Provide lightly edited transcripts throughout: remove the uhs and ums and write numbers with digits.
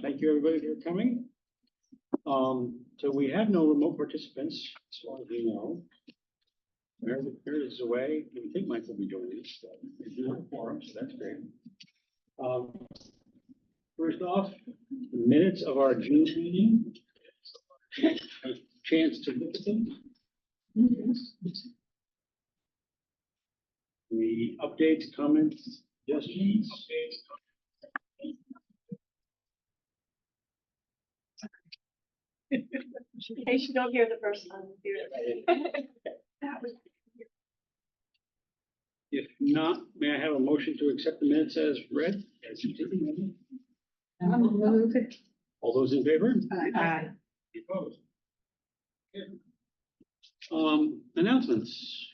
Thank you everybody for coming. So we have no remote participants, as far as we know. Meredith is away. We think Mike will be doing this. So we do have a forum, so that's great. First off, the minutes of our June meeting. A chance to look at them. The updates, comments, suggestions. In case you don't hear the first time, hear it. If not, may I have a motion to accept the minutes as read? All those in favor? Aye. Opposed? Okay. Announcements.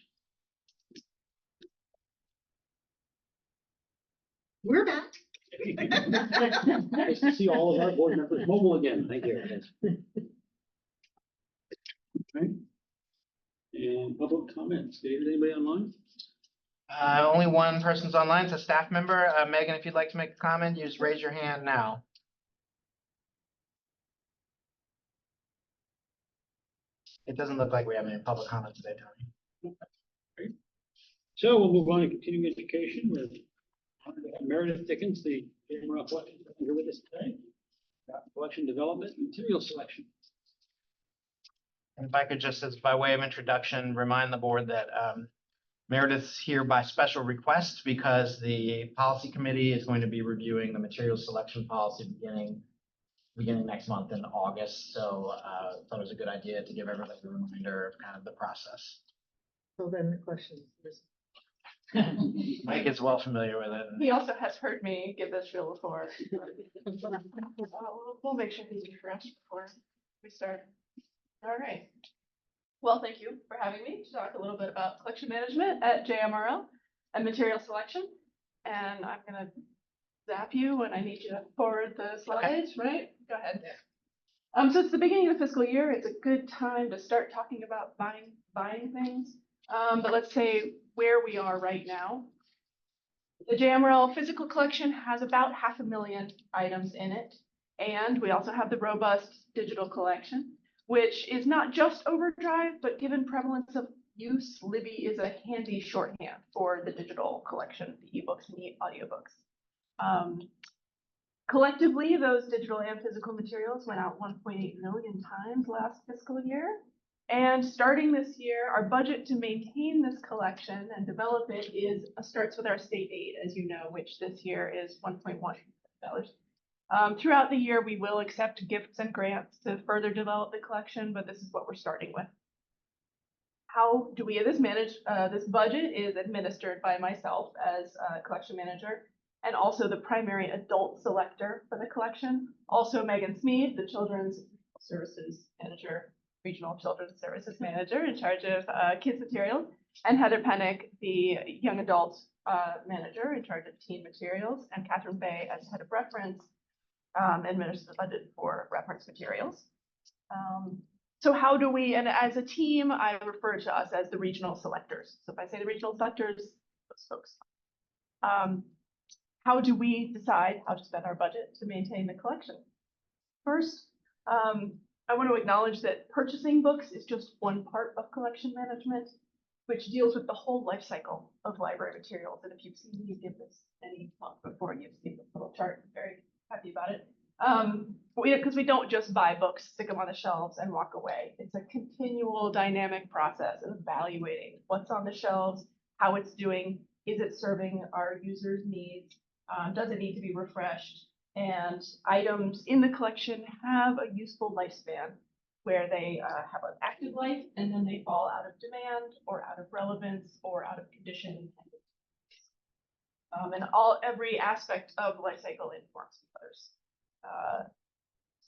We're back. Nice to see all of our board members mobile again. Thank you. Okay. And public comments. David, anybody online? Only one person's online. It's a staff member. Megan, if you'd like to make a comment, you just raise your hand now. It doesn't look like we have any public comment today, Tony. Great. So we'll move on to continuing education with Meredith Dickens, the JMRL collection here with us today. Collection development, material selection. And if I could just, as by way of introduction, remind the board that Meredith's here by special request because the policy committee is going to be reviewing the material selection policy beginning next month in August. So I thought it was a good idea to give everybody a reminder of kind of the process. So then the question is. Mike is well familiar with it. He also has heard me give this drill before. We'll make sure he's refreshed before we start. All right. Well, thank you for having me to talk a little bit about collection management at JMRL and material selection. And I'm going to zap you when I need you to forward the slides, right? Go ahead. So it's the beginning of the fiscal year. It's a good time to start talking about buying things. But let's say where we are right now. The JMRL physical collection has about 500,000 items in it. And we also have the robust digital collection, which is not just Overdrive, but given prevalence of use, Libby is a handy shorthand for the digital collection, the ebooks and the audiobooks. Collectively, those digital and physical materials went out 1.8 million times last fiscal year. And starting this year, our budget to maintain this collection and develop it starts with our state aid, as you know, which this year is $1.1 million. Throughout the year, we will accept gifts and grants to further develop the collection, but this is what we're starting with. How do we manage? This budget is administered by myself as collection manager and also the primary adult selector for the collection. Also Megan Smead, the children's services manager, regional children's services manager in charge of kids materials, and Heather Pennick, the young adult manager in charge of teen materials, and Catherine Bay as head of reference, administers the budget for reference materials. So how do we, and as a team, I refer to us as the regional selectors. So if I say the regional selectors, those folks. How do we decide how to spend our budget to maintain the collection? First, I want to acknowledge that purchasing books is just one part of collection management, which deals with the whole life cycle of library materials. And if you've seen me give this any month before, you've seen this little chart. I'm very happy about it. Because we don't just buy books, stick them on the shelves, and walk away. It's a continual dynamic process of evaluating what's on the shelves, how it's doing, is it serving our users' needs, does it need to be refreshed? And items in the collection have a useful lifespan where they have an active life and then they fall out of demand or out of relevance or out of condition. And every aspect of life cycle informs others.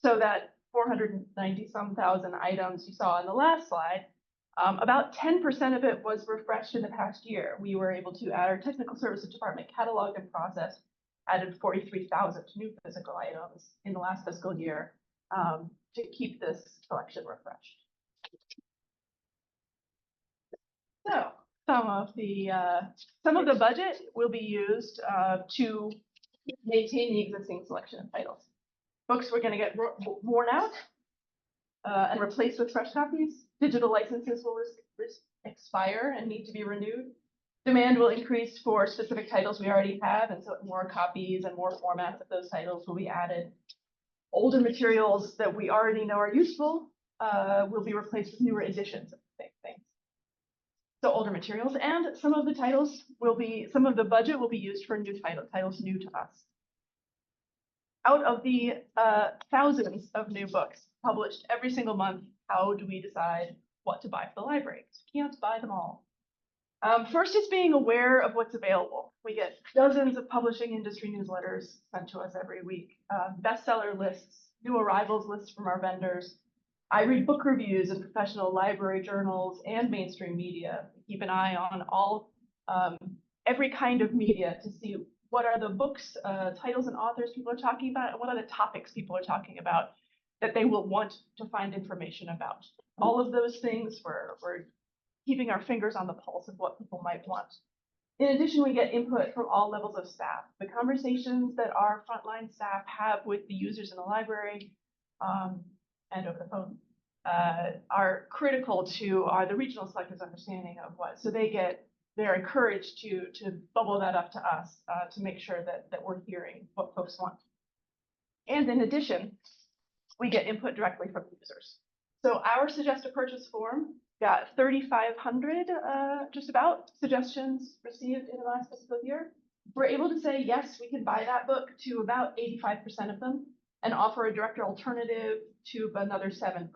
So that 490-some thousand items you saw on the last slide, about 10% of it was refreshed in the past year. We were able to add our technical services department catalog and process, added 43,000 new physical items in the last fiscal year to keep this collection refreshed. So some of the budget will be used to maintain the existing selection of titles. Books were gonna get worn out and replaced with fresh copies. Digital licenses will expire and need to be renewed. Demand will increase for specific titles we already have, and so more copies and more formats of those titles will be added. Older materials that we already know are useful will be replaced with newer editions of the same things. So older materials, and some of the titles will be, some of the budget will be used for new titles new to us. Out of the thousands of new books published every single month, how do we decide what to buy for the library? We can't buy them all. First is being aware of what's available. We get dozens of publishing industry newsletters sent to us every week, bestseller lists, new arrivals lists from our vendors. I read book reviews in professional library journals and mainstream media. We keep an eye on all every kind of media to see what are the books, titles, and authors people are talking about, and what are the topics people are talking about that they will want to find information about. All of those things we're keeping our fingers on the pulse of what people might want. In addition, we get input from all levels of staff. The conversations that our frontline staff have with the users in the library and over the phone are critical to the regional selectors' understanding of what. So they're encouraged to bubble that up to us to make sure that we're hearing what folks want. And in addition, we get input directly from users. So our suggest a purchase form got 3,500 just about suggestions received in the last fiscal year. We're able to say, yes, we can buy that book to about 85% of them and offer a direct alternative to another 7%.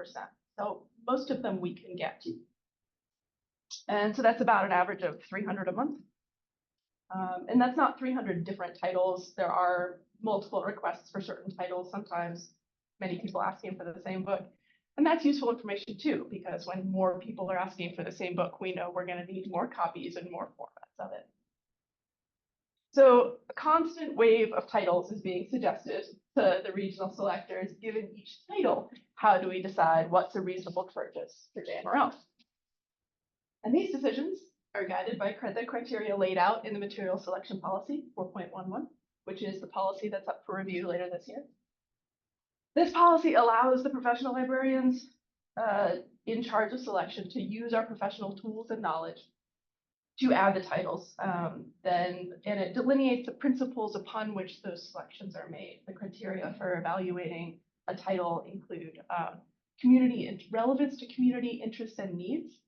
So most of them we can get. And so that's about an average of 300 a month. And that's not 300 different titles. There are multiple requests for certain titles, sometimes many people asking for the same book. And that's useful information too, because when more people are asking for the same book, we know we're going to need more copies and more formats of it. So a constant wave of titles is being suggested to the regional selectors. Given each title, how do we decide what's a reasonable purchase for JMRL? And these decisions are guided by the criteria laid out in the material selection policy 4.11, which is the policy that's up for review later this year. This policy allows the professional librarians in charge of selection to use our professional tools and knowledge to add the titles. And it delineates the principles upon which those selections are made. The criteria for evaluating a title include relevance to community interests and needs,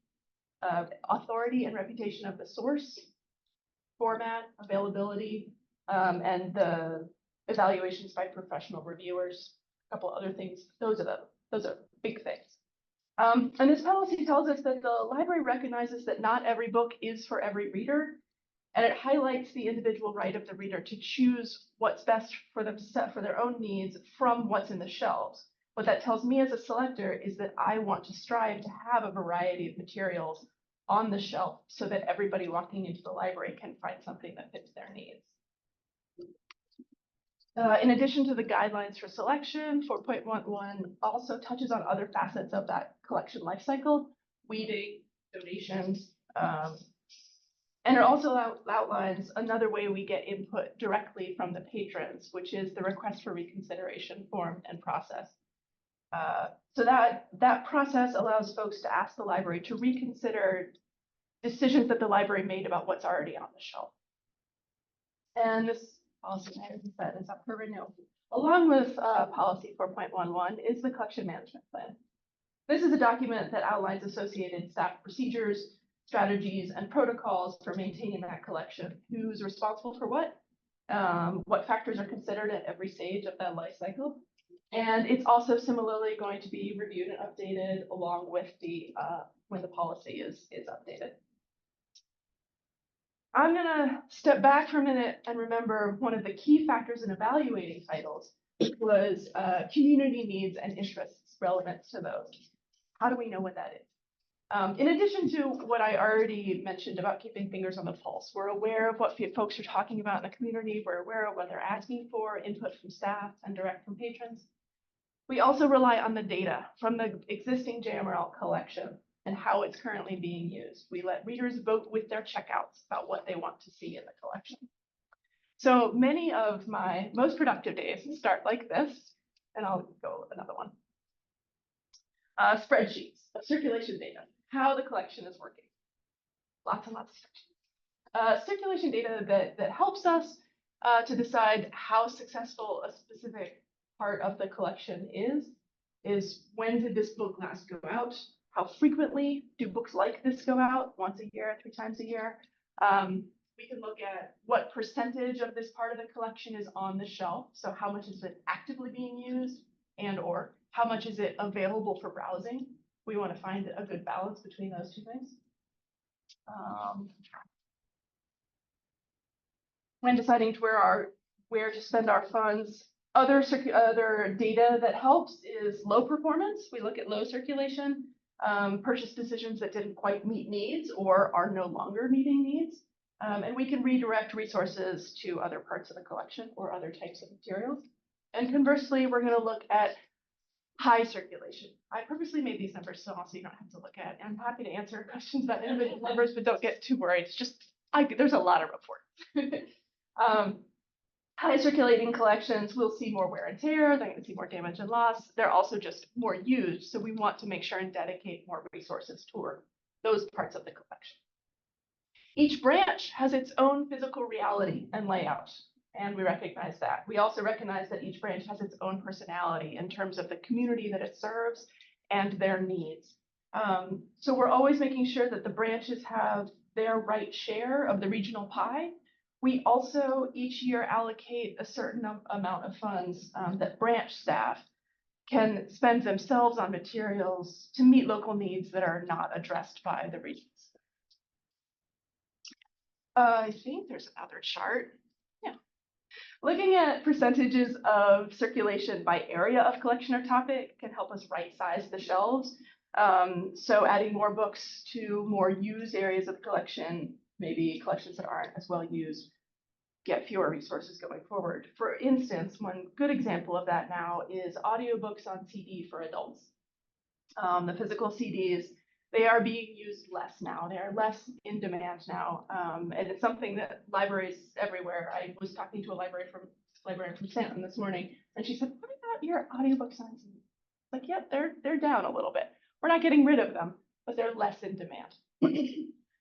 authority and reputation of the source, format, availability, and the evaluations by professional reviewers. A couple other things. Those are big things. And this policy tells us that the library recognizes that not every book is for every reader, and it highlights the individual right of the reader to choose what's best for them, for their own needs from what's in the shelves. What that tells me as a selector is that I want to strive to have a variety of materials on the shelf so that everybody walking into the library can find something that fits their needs. In addition to the guidelines for selection, 4.11 also touches on other facets of that collection lifecycle, weeding, donations, and it also outlines another way we get input directly from the patrons, which is the request for reconsideration form and process. So that process allows folks to ask the library to reconsider decisions that the library made about what's already on the shelf. And this policy, as I said, is up for renewal. Along with policy 4.11 is the collection management plan. This is a document that outlines associated staff procedures, strategies, and protocols for maintaining that collection. Who's responsible for what factors are considered at every stage of that life cycle. And it's also similarly going to be reviewed and updated along with the when the policy is updated. I'm gonna step back for a minute and remember one of the key factors in evaluating titles was community needs and interests relevant to those. How do we know what that is? In addition to what I already mentioned about keeping fingers on the pulse, we're aware of what folks are talking about in the community. We're aware of what they're asking for, input from staff and direct from patrons. We also rely on the data from the existing JMRL collection and how it's currently being used. We let readers vote with their checkouts about what they want to see in the collection. So many of my most productive days start like this. and I'll go another one. Spreadsheets of circulation data, how the collection is working. Lots and lots of spreadsheets. Circulation data that helps us to decide how successful a specific part of the collection is when did this book last go out? How frequently do books like this go out? Once a year, 3 times a year? We can look at what percentage of this part of the collection is on the shelf. So how much is it actively being used, and or how much is it available for browsing? We want to find a good balance between those two things. When deciding where to spend our funds, other data that helps is low performance. We look at low circulation, purchase decisions that didn't quite meet needs or are no longer meeting needs. And we can redirect resources to other parts of the collection or other types of materials. And conversely, we're going to look at high circulation. I purposely made these numbers so you don't have to look at it. I'm happy to answer questions about individual numbers, but don't get too worried. It's just, there's a lot of reports. High circulating collections will see more wear and tear. They're going to see more damage and loss. They're also just more used. So we want to make sure and dedicate more resources toward those parts of the collection. Each branch has its own physical reality and layout, and we recognize that. We also recognize that each branch has its own personality in terms of the community that it serves and their needs. So we're always making sure that the branches have their right share of the regional pie. We also each year allocate a certain amount of funds that branch staff can spend themselves on materials to meet local needs that are not addressed by the regions. I think there's another chart. Yeah. Looking at percentages of circulation by area of collection or topic can help us right size the shelves. So adding more books to more used areas of the collection, maybe collections that aren't as well used, get fewer resources going forward. For instance, one good example of that now is audiobooks on CD for adults. The physical CDs, they are being used less now. They are less in demand now. And it's something that libraries everywhere. I was talking to a librarian from Stanton this morning, and she said, "What about your audiobooks on CD?" Like, yep, they're down a little bit. We're not getting rid of them, but they're less in demand.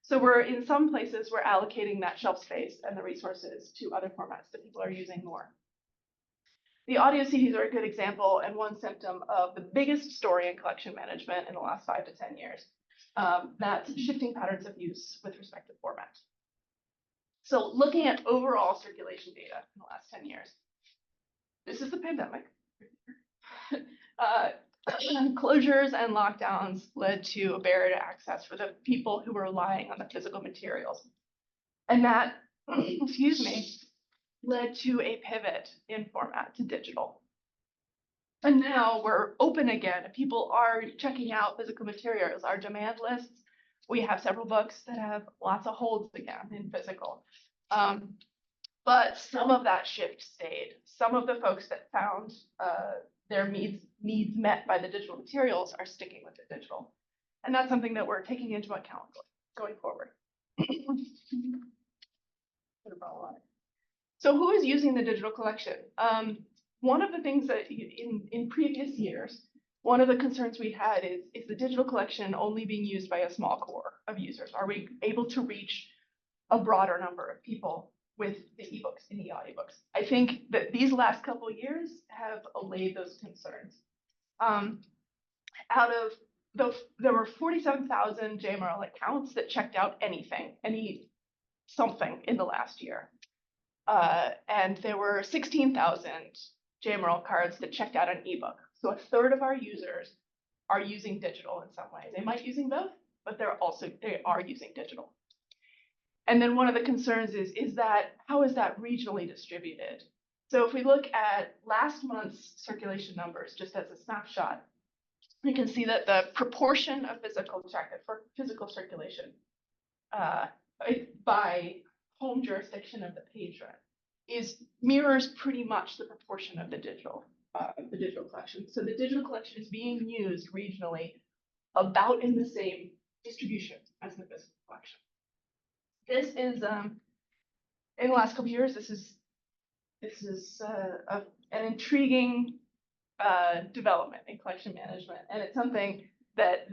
So we're in some places, we're allocating that shelf space and the resources to other formats that people are using more. The audio CDs are a good example and one symptom of the biggest story in collection management in the last 5 to 10 years. That's shifting patterns of use with respect to format. So looking at overall circulation data in the last 10 years, this is the pandemic. Closures and lockdowns led to a barrier to access for the people who were relying on the physical materials. And that, excuse me, led to a pivot in format to digital. And now we're open again. People are checking out physical materials. Our demand lists, we have several books that have lots of holds again in physical. But some of that shift stayed. Some of the folks that found their needs met by the digital materials are sticking with the digital. And that's something that we're taking into account going forward. So who is using the digital collection? One of the things that in previous years, one of the concerns we had is the digital collection only being used by a small core of users? Are we able to reach a broader number of people with the ebooks and the audiobooks? I think that these last couple of years have allayed those concerns. Out of there were 47,000 JMRL accounts that checked out something in the last year. And there were 16,000 JMRL cards that checked out an ebook. So a third of our users are using digital in some way. They might be using both, but they are using digital. And then one of the concerns is that how is that regionally distributed? So if we look at last month's circulation numbers, just as a snapshot, we can see that the proportion of physical circulation by home jurisdiction of the patron mirrors pretty much the proportion of the digital collection. So the digital collection is being used regionally about in the same distribution as the physical collection. This is in the last couple of years, this is an intriguing development in collection management, and it's something that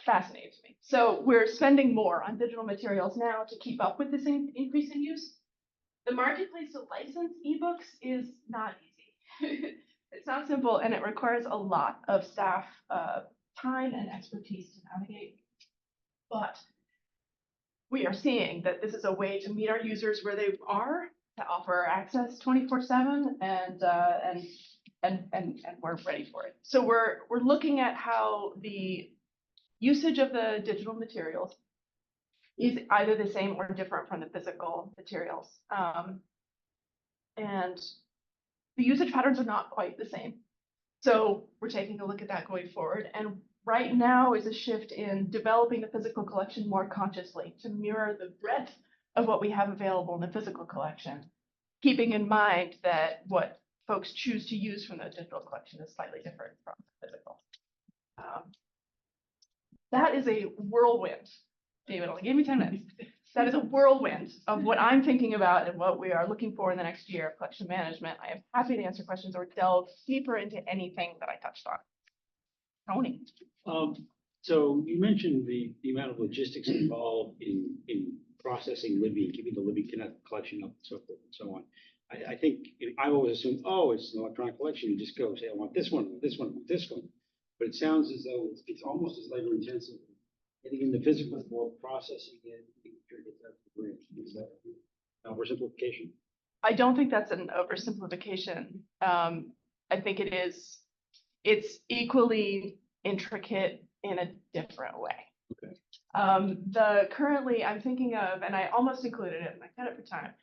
fascinates me. So we're spending more on digital materials now to keep up with this increase in use. The marketplace to license ebooks is not easy. It's not simple, and it requires a lot of staff time and expertise to navigate. But we are seeing that this is a way to meet our users where they are, to offer access 24/7, and we're ready for it. So we're looking at how the usage of the digital materials is either the same or different from the physical materials. And the usage patterns are not quite the same. So we're taking a look at that going forward. And right now is a shift in developing the physical collection more consciously to mirror the breadth of what we have available in the physical collection, keeping in mind that what folks choose to use from the digital collection is slightly different from the physical. That is a whirlwind. David only gave me 10 minutes. That is a whirlwind of what I'm thinking about and what we are looking for in the next year of collection management. I am happy to answer questions or delve deeper into anything that I touched on. Tony. So you mentioned the amount of logistics involved in processing Libby, keeping the Libby collection up and so forth and so on. I think I've always assumed, oh, it's an electronic collection. You just go say, I want this one, I want this one, I want this one. But it sounds as though it's almost as labor intensive getting in the physical world, processing it, making sure it gets out to the branch. Is that an oversimplification? I don't think that's an oversimplification. I think it's equally intricate in a different way. Okay. Currently I'm thinking of, and I almost included it in my edit for time,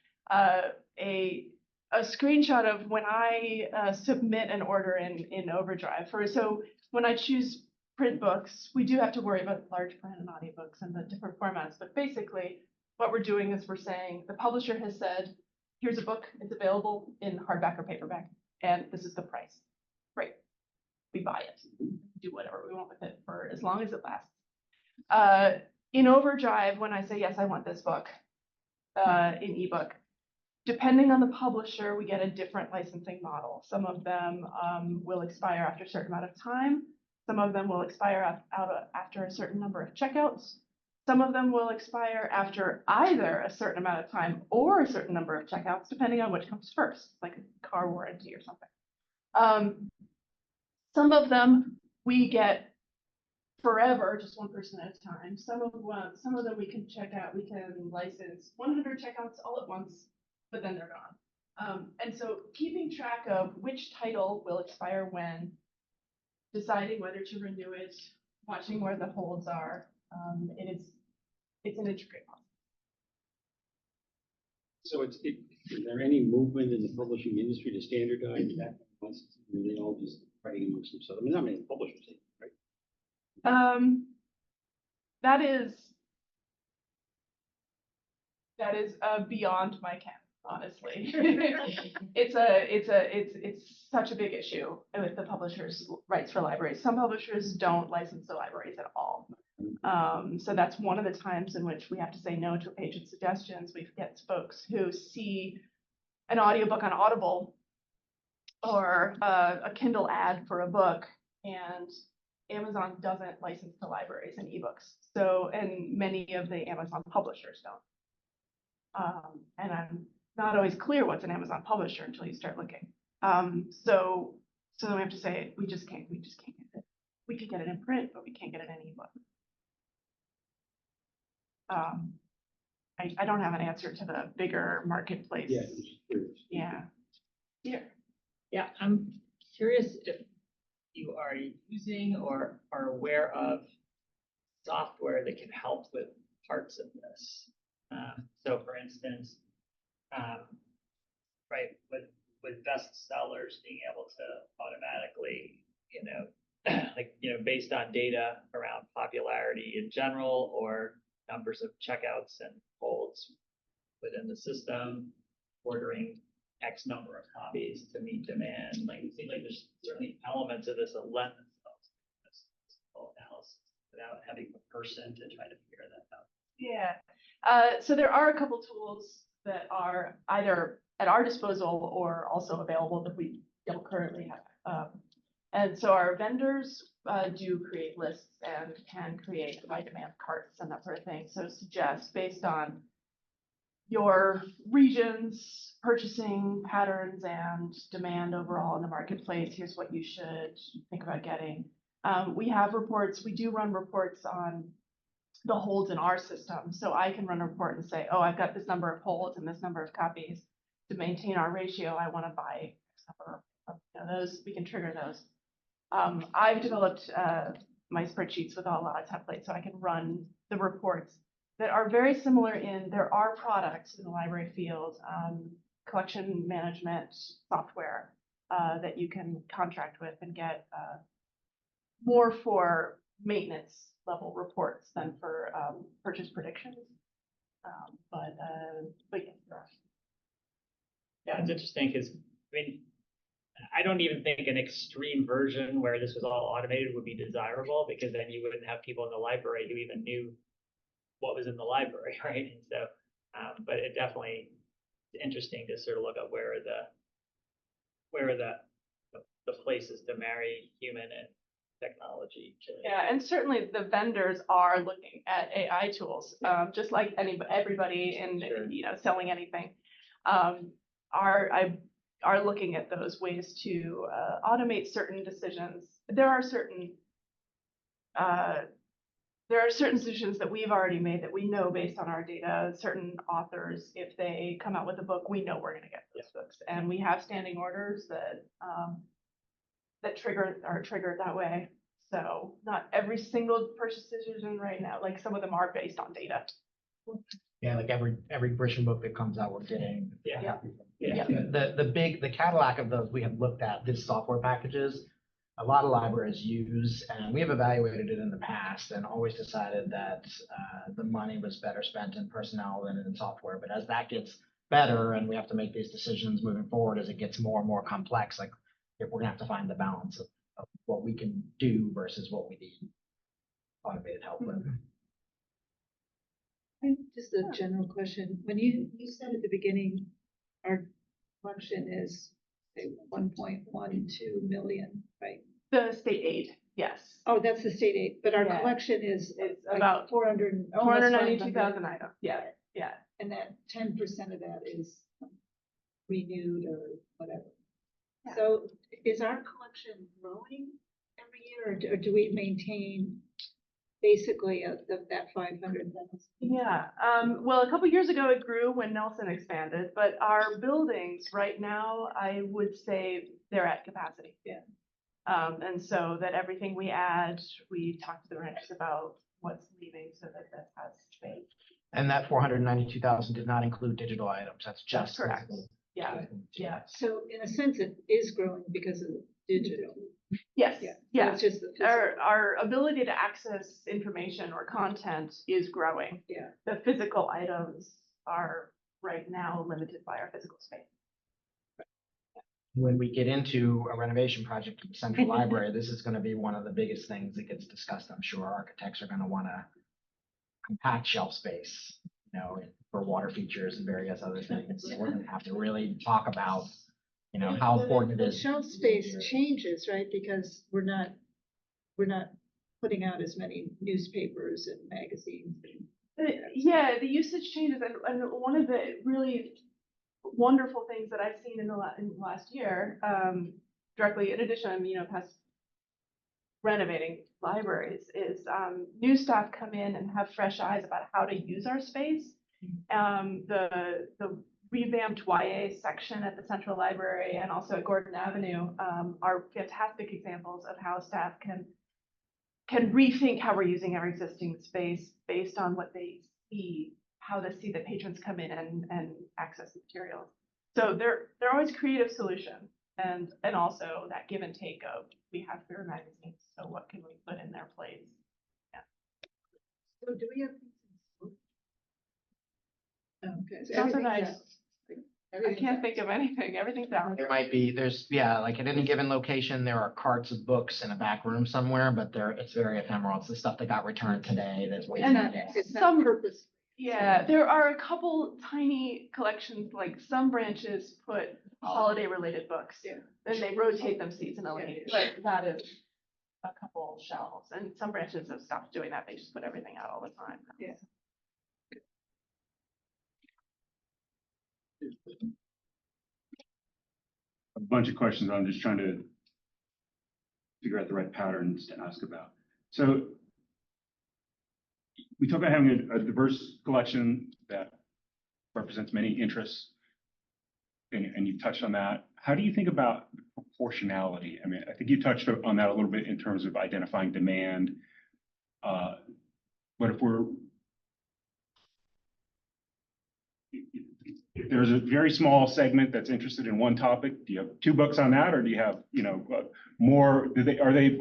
a screenshot of when I submit an order in Overdrive. So when I choose print books, we do have to worry about large print and audiobooks and the different formats. But basically, what we're doing is we're saying the publisher has said, here's a book, it's available in hardback or paperback, and this is the price. Great. We buy it, do whatever we want with it for as long as it lasts. In Overdrive, when I say, yes, I want this book in ebook, depending on the publisher, we get a different licensing model. Some of them will expire after a certain amount of time. Some of them will expire after a certain number of checkouts. Some of them will expire after either a certain amount of time or a certain number of checkouts, depending on which comes first, like a car warranty or something. Some of them we get forever, just one person at a time. Some of them we can check out, we can license 100 checkouts all at once, but then they're gone. And so keeping track of which title will expire when, deciding whether to renew it, watching where the holds are, it's an intricate process. So is there any movement in the publishing industry to standardize that? Are they all just writing amongst themselves? I mean, not many publishers, right? That is beyond my ken, honestly. It's such a big issue with the publishers' rights for libraries. Some publishers don't license the libraries at all. So that's one of the times in which we have to say no to patient suggestions. We get folks who see an audiobook on Audible or a Kindle ad for a book, and Amazon doesn't license the libraries and ebooks. So, and many of the Amazon publishers don't. And I'm not always clear what's an Amazon publisher until you start looking. So then we have to say, we just can't get it. We can get it in print, but we can't get it in ebook. I don't have an answer to the bigger marketplace. Yeah, I'm just curious. Yeah. Here. Yeah, I'm curious if you are using or are aware of software that can help with parts of this. So for instance, right, with bestsellers being able to automatically, based on data around popularity in general or numbers of checkouts and holds within the system, ordering X number of copies to meet demand. Like it seems like there's certainly elements of this that lend themselves to this analysis without having a person to try to figure that out. Yeah. So there are a couple tools that are either at our disposal or also available that we don't currently have And so our vendors do create lists and can create high demand carts and that sort of thing. So suggest based on your region's purchasing patterns and demand overall in the marketplace, here's what you should think about getting. We have reports, we do run reports on the holds in our system. So I can run a report and say, oh, I've got this number of holds and this number of copies. To maintain our ratio, I want to buy X number of those, we can trigger those. I've developed my spreadsheets with a lot of templates so I can run the reports that are very similar in there are products in the library field, collection management software that you can contract with and get more for maintenance level reports than for purchase predictions. But yeah. Yeah, it's interesting because, I mean, I don't even think an extreme version where this was all automated would be desirable, because then you wouldn't have people in the library who even knew what was in the library, right? And so, but it definitely is interesting to sort of look at where are the places to marry human and technology. Yeah, and certainly the vendors are looking at AI tools, just like everybody in Sure. selling anything. Are looking at those ways to automate certain decisions. There are certain decisions that we've already made that we know based on our data. Certain authors, if they come out with a book, we know we're going to get those books, and we have standing orders that are triggered that way. So not every single purchase decision right now, like some of them are based on data. Yeah, like every Grisham book that comes out, we're getting. Yeah. Yeah. The Cadillac of those we have looked at, these software packages, a lot of libraries use, and we have evaluated it in the past and always decided that the money was better spent in personnel than in software. But as that gets better and we have to make these decisions moving forward, as it gets more and more complex, like if we're gonna have to find the balance of what we can do versus what we need automated help with. Just a general question. When you said at the beginning, our collection is say 1.12 million, right? The state aid, yes. Oh, that's the state aid, but our Yeah. collection is It's like about 400, almost 492,000 500. items. Yeah, yeah. And that 10% of that is renewed or whatever. Yeah. So is our collection growing every year, or do we maintain basically that 500,000? Yeah, well, a couple years ago it grew when Nelson expanded, but our buildings right now, I would say they're at capacity. Yeah. And so that everything we add, we talk to the ranchers about what's leaving so that has space. And that 492,000 did not include digital items. That's just. correct. physical. Yeah, yeah. So in a sense, it is growing because of digital. Yes, Yeah. So yeah. It's just the physical. Our ability to access information or content is growing. Yeah. The physical items are right now limited by our physical space. When we get into a renovation project at the central library, this is gonna be one of the biggest things that gets discussed. I'm sure architects are gonna wanna compact shelf space, for water features and various other things. So we're gonna have to really talk about, how important it The is. shelf space changes, right? Because we're not putting out as many newspapers and magazines. Yeah, the usage changes, and one of the really wonderful things that I've seen in the last year, directly in addition, past renovating libraries, is new staff come in and have fresh eyes about how to use our space. The revamped YA section at the Central Library and also at Gordon Avenue are fantastic examples of how staff can rethink how we're using our existing space based on what they see, how they see the patrons come in and access the materials. So they're always creative solutions, and also that give and take of we have fewer magazines, so what can we put in their place? Yeah. So do we have things in stock? Okay. So Sounds so everything's nice. out. I Everything's can't out. think of anything. Everything's out. There might be, like at any given location, there are carts of books in a back room somewhere, but it's very ephemeral. It's the stuff that got returned today that's It's waiting. not, today. it's not Some- purpose. Yeah, there are a couple tiny collections, like some branches put holiday-related books. Yeah. And they rotate them seasonally, but that is a couple shelves. And some branches have stopped doing that. They just put everything out all the time. Yeah. A bunch of questions. I'm just trying to figure out the right patterns to ask about. So we talk about having a diverse collection that represents many interests, and you touched on that. How do you think about proportionality? I mean, I think you touched on that a little bit in terms of identifying demand. But if there's a very small segment that's interested in one topic, do you have 2 books on that, or do you have, more? Are they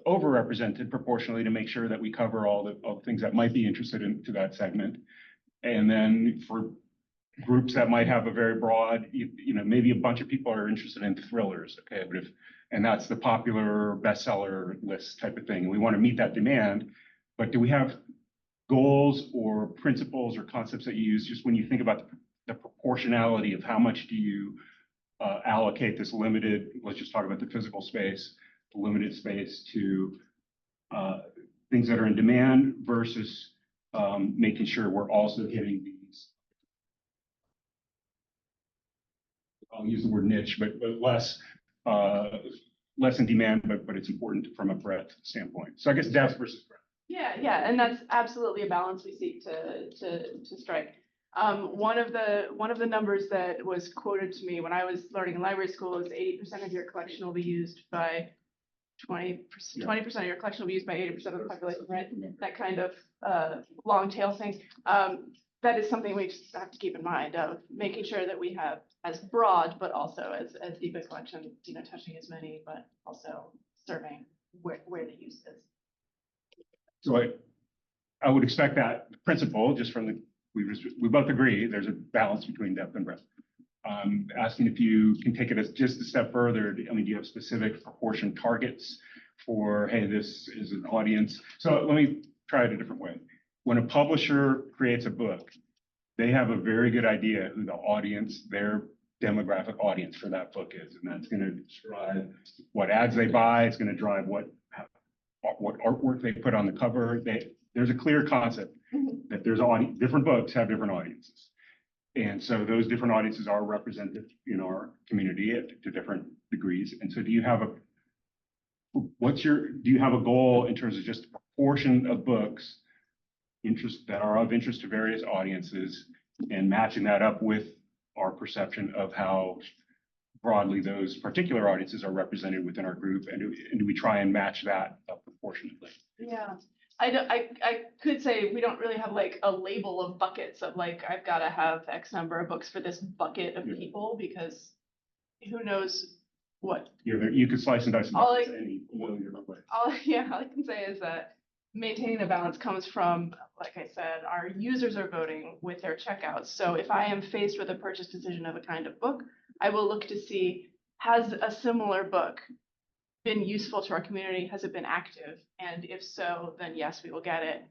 overrepresented proportionally to make sure that we cover all the things that might be interested in to that segment? And then for groups that might have a very broad, maybe a bunch of people are interested in thrillers, okay, and that's the popular bestseller list type of thing, and we want to meet that demand, but do we have goals or principles or concepts that you use just when you think about the proportionality of how much do you allocate this limited, let's just talk about the physical space, the limited space to things that are in demand versus making sure we're also hitting these, I'll use the word niche, but less in demand, but it's important from a breadth standpoint. So I guess depth versus breadth. Yeah, and that's absolutely a balance we seek to strike. One of the numbers that was quoted to me when I was learning in library school is 80% of your collection will be used by 20% of your collection will be used by 80% of the population, right? That kind of long tail thing. That is something we just have to keep in mind of making sure that we have as broad, but also as deep a collection, touching as many, but also serving where the use is. So I would expect that principle just from we both agree there's a balance between depth and breadth. Asking if you can take it as just a step further. I mean, do you have specific proportion targets for, hey, this is an audience? So let me try it a different way. When a publisher creates a book, they have a very good idea who the audience, their demographic audience for that book is, and that's going to drive what ads they buy. It's going to drive what artwork they put on the cover. There's a clear concept that there's different books have different audiences. And so those different audiences are represented in our community to different degrees. And so do you have a goal in terms of just the proportion of books that are of interest to various audiences and matching that up with our perception of how broadly those particular audiences are represented within our group? And do we try and match that up proportionately? Yeah. I could say we don't really have like a label of buckets of like, I've got to have X number of books for this bucket of people, because who knows what. You could slice and dice All buckets any different way. All I can say is that maintaining the balance comes from, like I said, our users are voting with their checkouts. So if I am faced with a purchase decision of a kind of book, I will look to see, has a similar book been useful to our community? Has it been active? And if so, then yes, we will get it.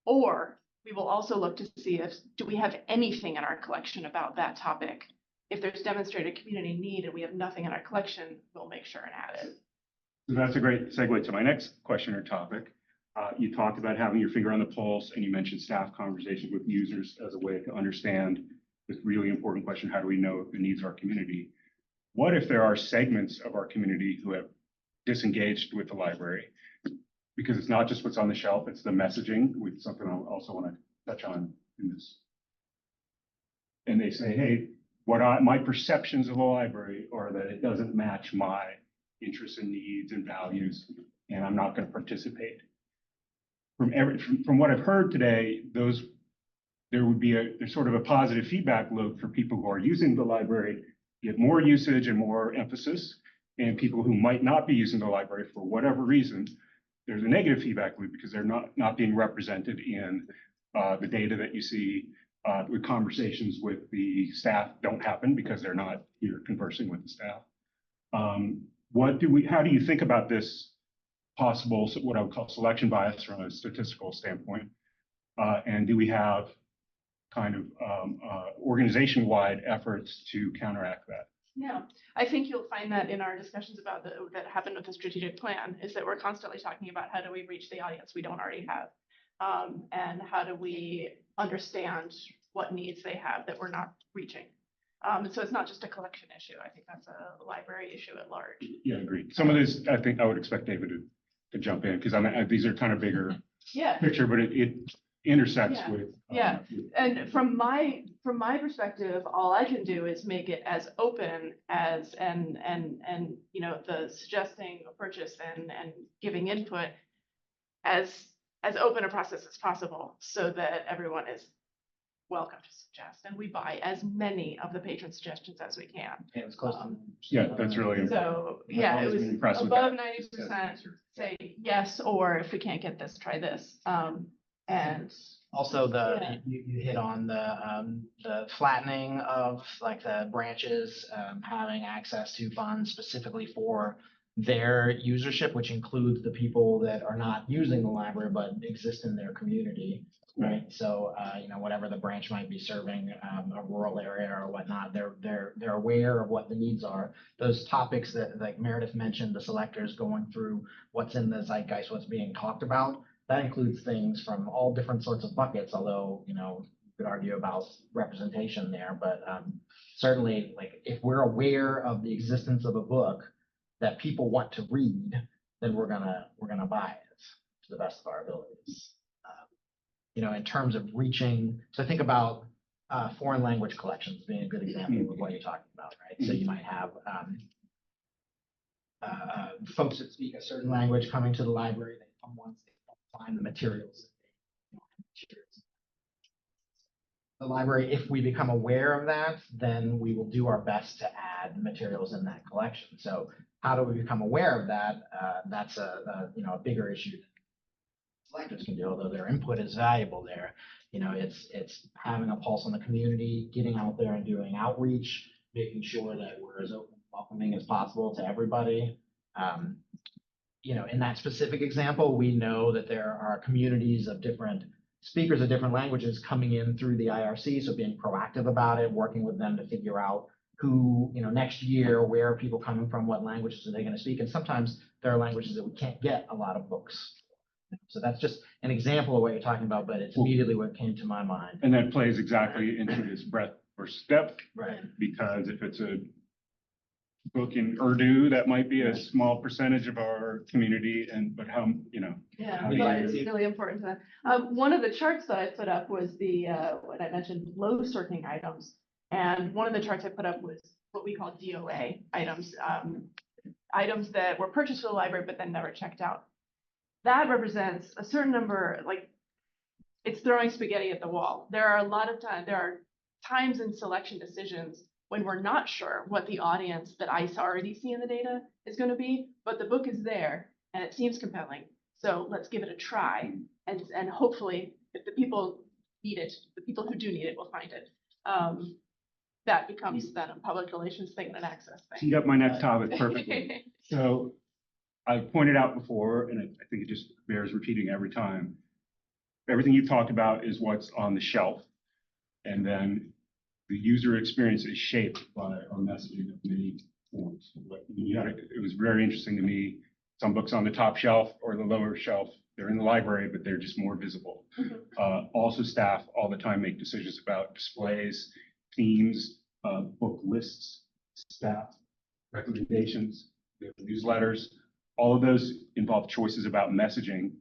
Or we will also look to see do we have anything in our collection about that topic? If there's demonstrated community need and we have nothing in our collection, we'll make sure and add it. So that's a great segue to my next question or topic. You talked about having your finger on the pulse, and you mentioned staff conversations with users as a way to understand this really important question: how do we know the needs of our community? What if there are segments of our community who have disengaged with the library? Because it's not just what's on the shelf, it's the messaging, which is something I also want to touch on in this. And they say, hey, my perceptions of the library are that it doesn't match my interests and needs and values, and I'm not going to participate. From what I've heard today, there's sort of a positive feedback loop for people who are using the library, get more usage and more emphasis, and people who might not be using the library for whatever reason, there's a negative feedback loop because they're not being represented in the data that you see. The conversations with the staff don't happen because they're not here conversing with the staff. How do you think about this possible, what I would call selection bias from a statistical standpoint? And do we have kind of organization-wide efforts to counteract that. Yeah, I think you'll find that in our discussions about that happened with the strategic plan, is that we're constantly talking about how do we reach the audience we don't already have? And how do we understand what needs they have that we're not reaching? So it's not just a collection issue. I think that's a library issue at large. Yeah, agreed. Some of this, I think I would expect David to jump in, because these are kind of bigger Yeah. picture, but it intersects Yeah. with. Yeah. And from my perspective, all I can do is make it as open as and you know, the suggesting a purchase and giving input as open a process as possible, so that everyone is welcome to suggest, and we buy as many of the patron suggestions as we can. It was close to. Yeah, that's really important. So, yeah, I've it always was been impressed with above that. 90% say yes, or if we can't get this, try this. And Also, Yeah. you hit on the flattening of like the branches, having access to funds specifically for their usership, which includes the people that are not using the library but exist in their community, right? So, you know, whatever the branch might be serving, a rural area or whatnot, they're aware of what the needs are. Those topics that, like Meredith mentioned, the selectors going through what's in the zeitgeist, what's being talked about. That includes things from all different sorts of buckets, although, you know, you could argue about representation there, but certainly, like, if we're aware of the existence of a book that people want to read, then we're gonna buy it to the best of our abilities. You know, in terms of reaching, so think about foreign language collections being a good example of what you're talking about, right? So you might have folks that speak a certain language coming to the library, they come once, they don't find the materials. The library, if we become aware of that, then we will do our best to add materials in that collection. So how do we become aware of that? That's a bigger issue than selectors can do, although their input is valuable there. You know, it's having a pulse on the community, getting out there and doing outreach, making sure that we're as open and welcoming as possible to everybody. You know, in that specific example, we know that there are communities of different speakers of different languages coming in through the IRC, so being proactive about it, working with them to figure out who, you know, next year, where are people coming from, what languages are they going to speak, and sometimes there are languages that we can't get a lot of books. So that's just an example of what you're talking about, but it's immediately what came to my mind. And that plays exactly into this breadth versus depth, Right. because if it's a book in Urdu, that might be a small percentage of our community, but how, you know. Yeah, how but do it's you- really important to them. One of the charts that I put up was the, what I mentioned, low sorting items. And one of the charts I put up was what we call DOA items, items that were purchased for the library, but then never checked out. That represents a certain number, like, it's throwing spaghetti at the wall. There are times in selection decisions when we're not sure what the audience that I already see in the data is going to be, but the book is there and it seems compelling. So let's give it a try. And hopefully, if the people need it, the people who do need it will find it. That becomes then a public relations thing and an access thing. Teed up my next topic perfectly. So I pointed out before, and I think it just bears repeating every time. Everything you've talked about is what's on the shelf. And then the user experience is shaped by our messaging of many forms. It was very interesting to me. Some books on the top shelf or the lower shelf, they're in the library, but they're just more visible. Also, staff all the time make decisions about displays, themes, book lists, staff recommendations, newsletters. All of those involve choices about messaging.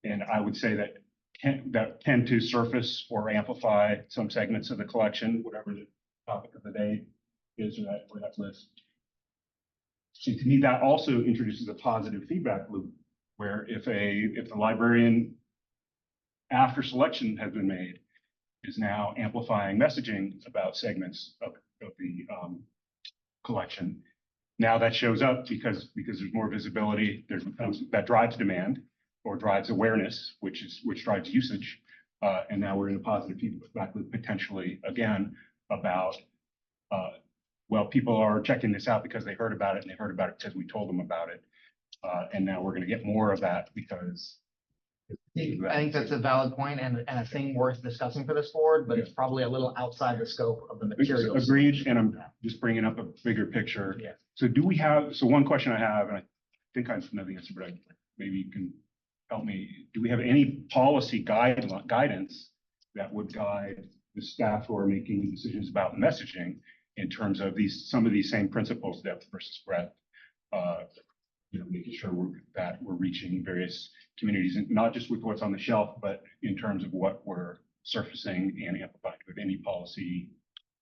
And I would say that tend to surface or amplify some segments of the collection, whatever the topic of the day is, or that list. So to me, that also introduces a positive feedback loop, where if the librarian, after selection has been made, is now amplifying messaging about segments of the collection, now that shows up because there's more visibility, that drives demand or drives awareness, which drives usage. And now we're in a positive feedback loop potentially again about, well, people are checking this out because they heard about it, and they heard about it because we told them about it. And now we're going to get more of that because I think that's a valid point and a thing worth discussing for this board, but it's probably a little outside the scope of the materials. Agreed, and I'm just bringing up a bigger picture. Yeah. So do we have, so one question I have, and I think I know the answer, but maybe you can help me. Do we have any policy guidance that would guide the staff who are making decisions about messaging in terms of some of these same principles, depth versus breadth? Making sure that we're reaching various communities, and not just with what's on the shelf, but in terms of what we're surfacing and amplifying with any policy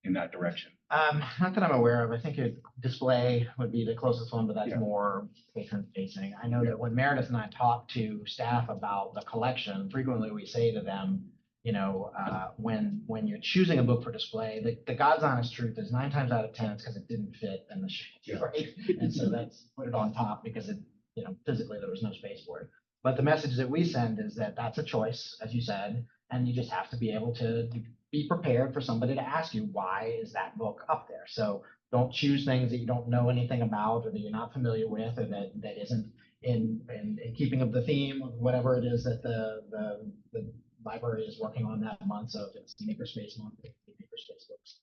in that direction. Not that I'm aware of. I think display would be the closest one, but that's Yeah. more patron facing. I know that when Meredith and I talk to staff about the collection, frequently we say to them, when you're choosing a book for display, the God's honest truth is 9 times out of 10 it's because it didn't fit in the shelf, Yeah. right? And so that's put it on top because physically there was no space for it. But the message that we send is that that's a choice, as you said, and you just have to be able to be prepared for somebody to ask you, why is that book up there? So don't choose things that you don't know anything about or that you're not familiar with or that isn't in keeping of the theme of whatever it is that the library is working on that month. So if it's Makerspace month, it's Makerspace books.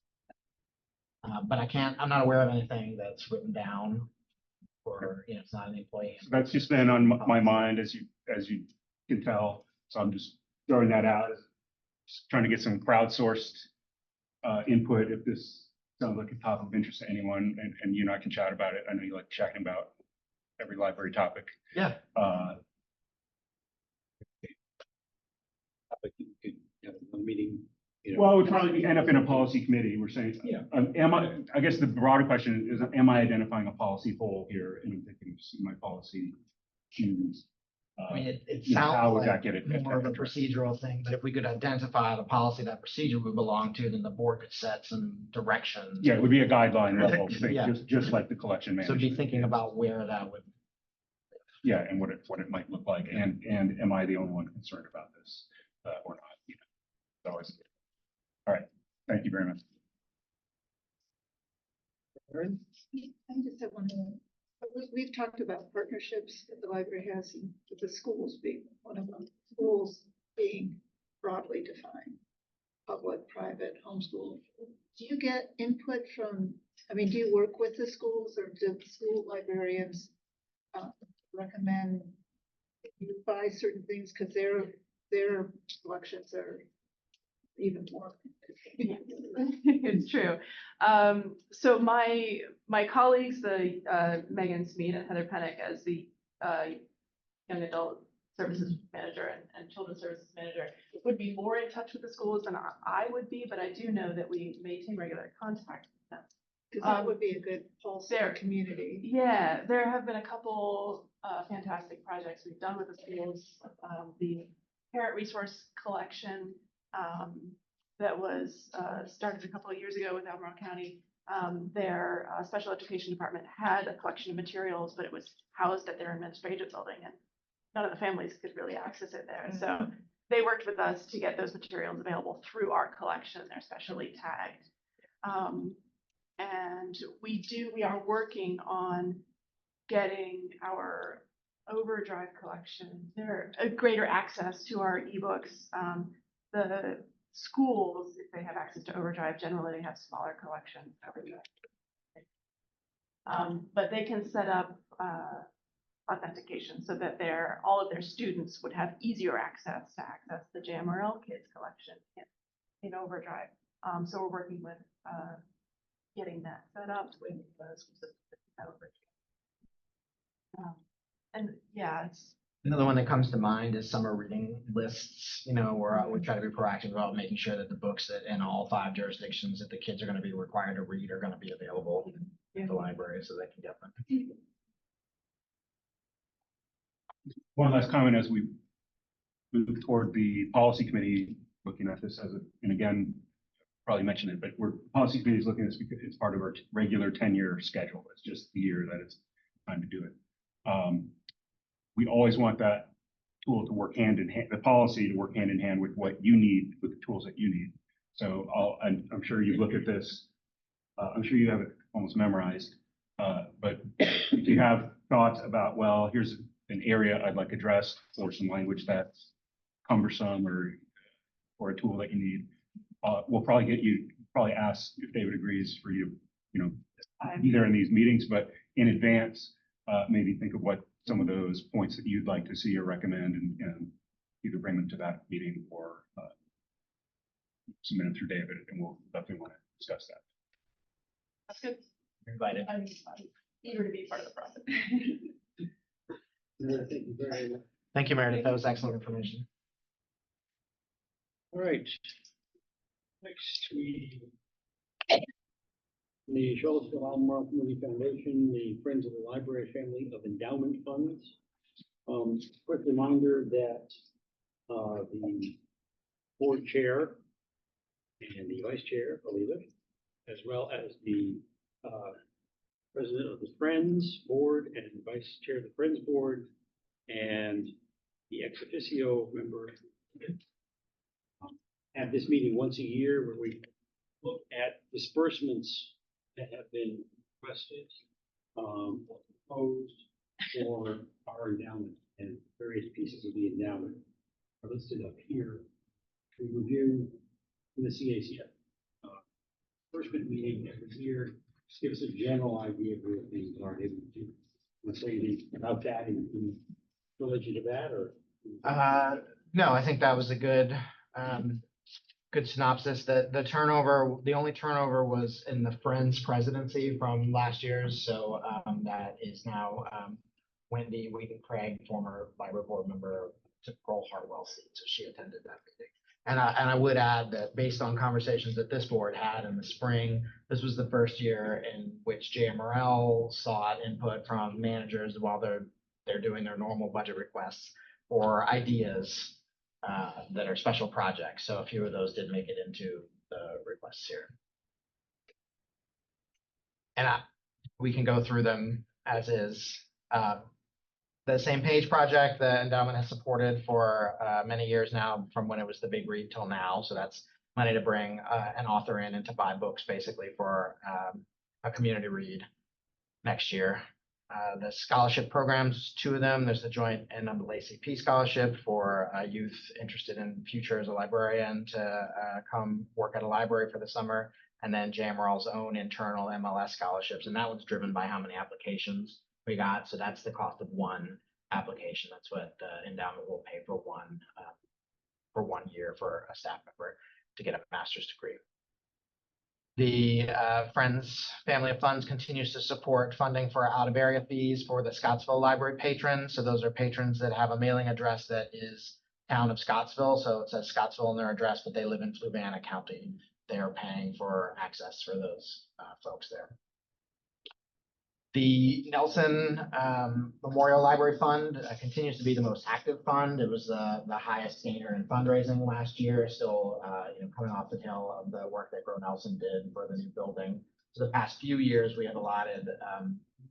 But I'm not aware of anything that's written down for, it's not an employee. That's just been on my mind, as you can tell. So I'm just throwing that out, just trying to get some crowdsourced input if this sounds like a topic of interest to anyone, and you and I can chat about it. I know you like chatting about every library topic. Yeah. But you could have a meeting, Well, it would probably end up in a policy committee. We're saying, Yeah. I guess the broader question is, am I identifying a policy hole here? And I'm thinking of my policy cues. I mean, it How sounds would that like get it? more of a procedural thing, but if we could identify the policy that procedure would belong to, then the board could set some direction. Yeah, it would be a guideline level thing, Yeah. just like the collection So management. be thinking about where that would. Yeah, and what it might look like, and am I the only one concerned about this or not? So it's all right. Thank you very much. I just have one more. We've talked about partnerships that the library has with the schools being one of them. Schools being broadly defined, public, private, homeschool. Do you get input from? Do you work with the schools, or do school librarians recommend you buy certain things because their collections are even more? It's true. So my colleagues, the Megan Smead and Heather Pennick, as the young adult services manager and children's services manager, would be more in touch with the schools than I would be, but I do know that we maintain regular contact with them. Because that would be a good pulse in our community. Yeah, there have been a couple fantastic projects we've done with the schools. The parent resource collection that was started a couple of years ago with Albemarle County. Their special education department had a collection of materials, but it was housed at their administrative building, and none of the families could really access it there. So they worked with us to get those materials available through our collection. They're specially tagged. And we are working on getting our Overdrive collection, there a greater access to our ebooks. The schools, if they have access to Overdrive, generally they have smaller collections. But they can set up authentication so that all of their students would have easier access the JMRL Kids collection in Overdrive. So we're working with getting that set up with Overdrive. And yeah, it's Another one that comes to mind is summer reading lists, where we try to be proactive about making sure that the books that in all 5 jurisdictions that the kids are going to be required to read are going to be available in the library so they can get them. One last comment as we move toward the policy committee, looking at this and again, probably mentioned it, but policy committee is looking at this because it's part of our regular 10-year schedule. It's just the year that it's time to do it. We always want that tool to work hand in hand, the policy to work hand in hand with what you need, with the tools that you need. So I'm sure you've looked at this. I'm sure you have it almost memorized. But if you have thoughts about, well, here's an area I'd like addressed or some language that's cumbersome or a tool that you need, we'll probably ask if David agrees for you, be there in these meetings, but in advance, maybe think of what some of those points that you'd like to see or recommend and either bring them to that meeting or submit them through David, and we'll definitely want to discuss that. That's good. You're invited. I'm eager to be part of the process. Thank you very much. Thank you, Meredith. That was excellent information. All right. Next, the Charlottesville Albemarle Community Foundation, the Friends of the Library Family of Endowment Funds. Quick reminder that the board chair and the vice chair, I believe it, as well as the president of the Friends Board and vice chair of the Friends Board and the ex officio member have this meeting once a year where we look at disbursements that have been requested, or proposed for our endowment, and various pieces of the endowment are listed up here to review in the CACF. Disbursement meeting every year, just give us a general idea of where things are. Maybe you want to say anything about that in relation to that, or? No, I think that was a good synopsis. The turnover, the only turnover was in the Friends presidency from last year's. So that is now Wendy Wheaton-Craig, former library board member, took Pearl Hartwell's seat. So she attended that meeting. And I would add that based on conversations that this board had in the spring, this was the first year in which JMRL sought input from managers while they're doing their normal budget requests for ideas that are special projects. So a few of those did make it into the requests here. And we can go through them as is. The Same Page project, the endowment has supported for many years now, from when it was the big read till now. So that's money to bring an author in and to buy books basically for a community read next year. The scholarship programs, two of them. There's the joint NAACP scholarship for youth interested in future as a librarian to come work at a library for the summer, and then JMRL's own internal MLS scholarships, and that one's driven by how many applications we got. So that's the cost of one application. That's what the endowment will pay for one year for a staff member to get a master's degree. The Friends Family of Funds continues to support funding for out-of-area fees for the Scottsville Library patrons. So those are patrons that have a mailing address that is town of Scottsville. So it says Scottsville in their address, but they live in Fluvanna County. They are paying for access for those folks there. The Nelson Memorial Library Fund continues to be the most active fund. It was the highest gainer in fundraising last year, still coming off the tail of the work that Grow Nelson did for the new building. So the past few years, we have allotted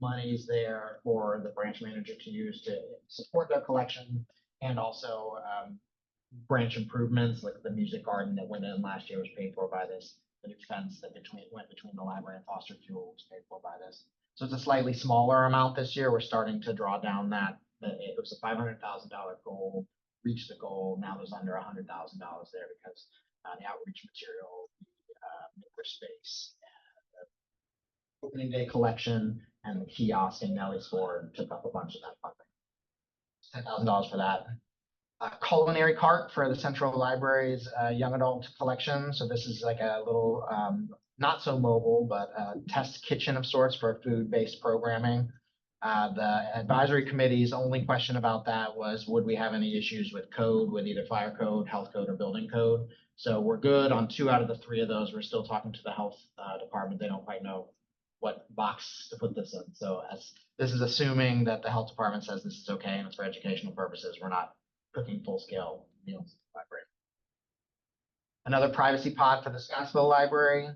monies there for the branch manager to use to support their collection, and also branch improvements like the music garden that went in last year was paid for by this. The new fence that went between the library and Foster Fuel was paid for by this. So it's a slightly smaller amount this year. We're starting to draw down that. It was a $500,000 goal, reached the goal. Now there's under $100,000 there because the outreach material, the makerspace, the opening day collection, and the kiosk in Nellie's Ford took up a bunch of that funding. $10,000 for that. Culinary cart for the Central Library's young adult collection. So this is like a little not so mobile, but a test kitchen of sorts for food-based programming. The advisory committee's only question about that was, would we have any issues with code, with either fire code, health code, or building code? So we're good on 2 out of the 3 of those. We're still talking to the health department. They don't quite know what box to put this in. So as this is assuming that the health department says this is okay and it's for educational purposes, we're not cooking full-scale meals at the library. Another privacy pod for the Scottsville Library.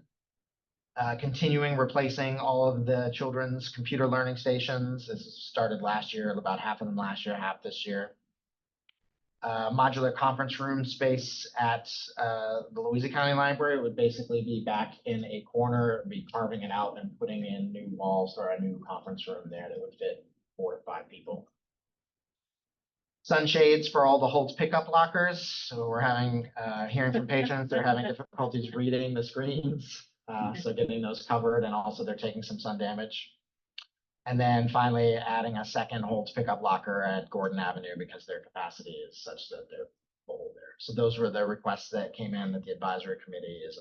Continuing replacing all of the children's computer learning stations. This started last year, about half of them last year, half this year. Modular conference room space at the Louisa County Library would basically be back in a corner, be carving it out and putting in new walls for a new conference room there that would fit 4 to 5 people. sunshades for all the Holtz pickup lockers. So we're having, hearing from patrons, they're having difficulties reading the screens. So getting those covered, and also they're taking some sun damage. And then finally adding a second Holtz pickup locker at Gordon Avenue because their capacity is such that they're full there. So those were the requests that came in that the advisory committee is.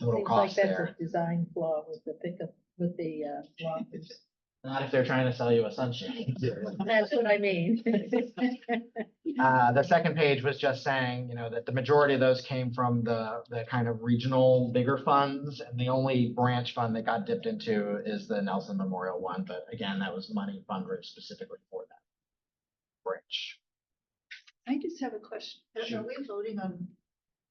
Total Seems like cost that's there. a design flaw with the pickup, with the lockers. Not if they're trying to sell you a sunshade. That's what I mean. The second page was just saying, that the majority of those came from the kind of regional bigger funds. And the only branch fund that got dipped into is the Nelson Memorial one. But again, that was money fundraised specifically for that branch. I just have a question. Sure. Are we voting on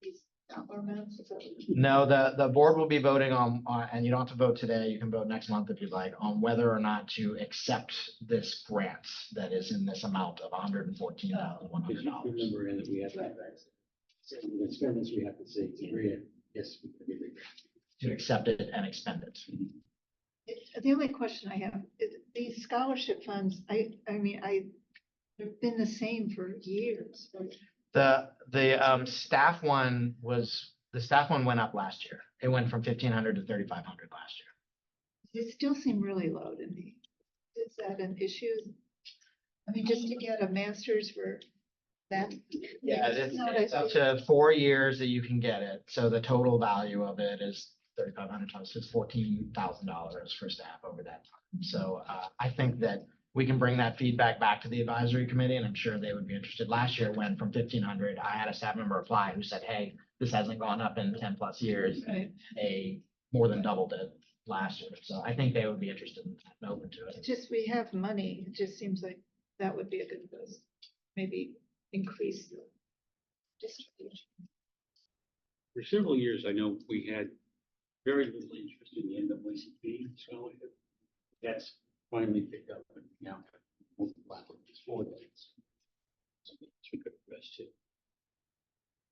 these dollar amounts? Is that what- No, the board will be voting on, and you don't have to vote today, you can vote next month if you'd like, on whether or not to accept this grant that is in this amount of $114,100. Because you remember that we have that. The experiments we have to say, yes. we can give it. To accept it and expend it. The only question I have is these scholarship funds, they've been the same for years. The staff one went up last year. It went from 1,500 to 3,500 last year. It still seem really low to me. Is that an issue? Just to get a master's for that. Yeah, It's not it's a- up to 4 years that you can get it. So the total value of it is $3,500. So it's $14,000 for staff over that time. So I think that we can bring that feedback back to the advisory committee, and I'm sure they would be interested. Last year it went from 1,500. I had a staff member apply who said, hey, this hasn't gone up in 10 plus years. Right. They more than doubled it last year. So I think they would be interested in that and open to it. It's just, we have money. It just seems like that would be a good boost. Maybe increase the distribution. For several years, I know we had very little interest in the NAACP scholarship. That's finally picked up and now have multiple applicants for that. Something we could address too.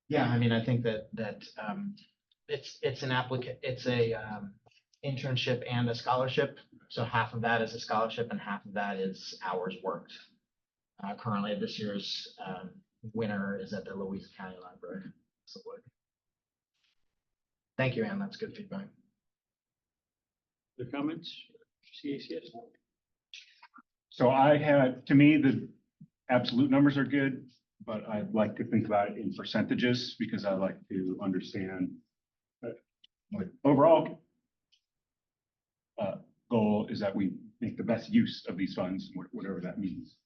Yeah, I think that it's an internship and a scholarship. So half of that is a scholarship and half of that is hours worked. Currently, this year's winner is at the Louisa County Library. So, thank you, Ann. That's good feedback. The comments? CACS? So to me, the absolute numbers are good, but I'd like to think about it in percentages because I like to understand what overall goal is that we make the best use of these funds, whatever that means.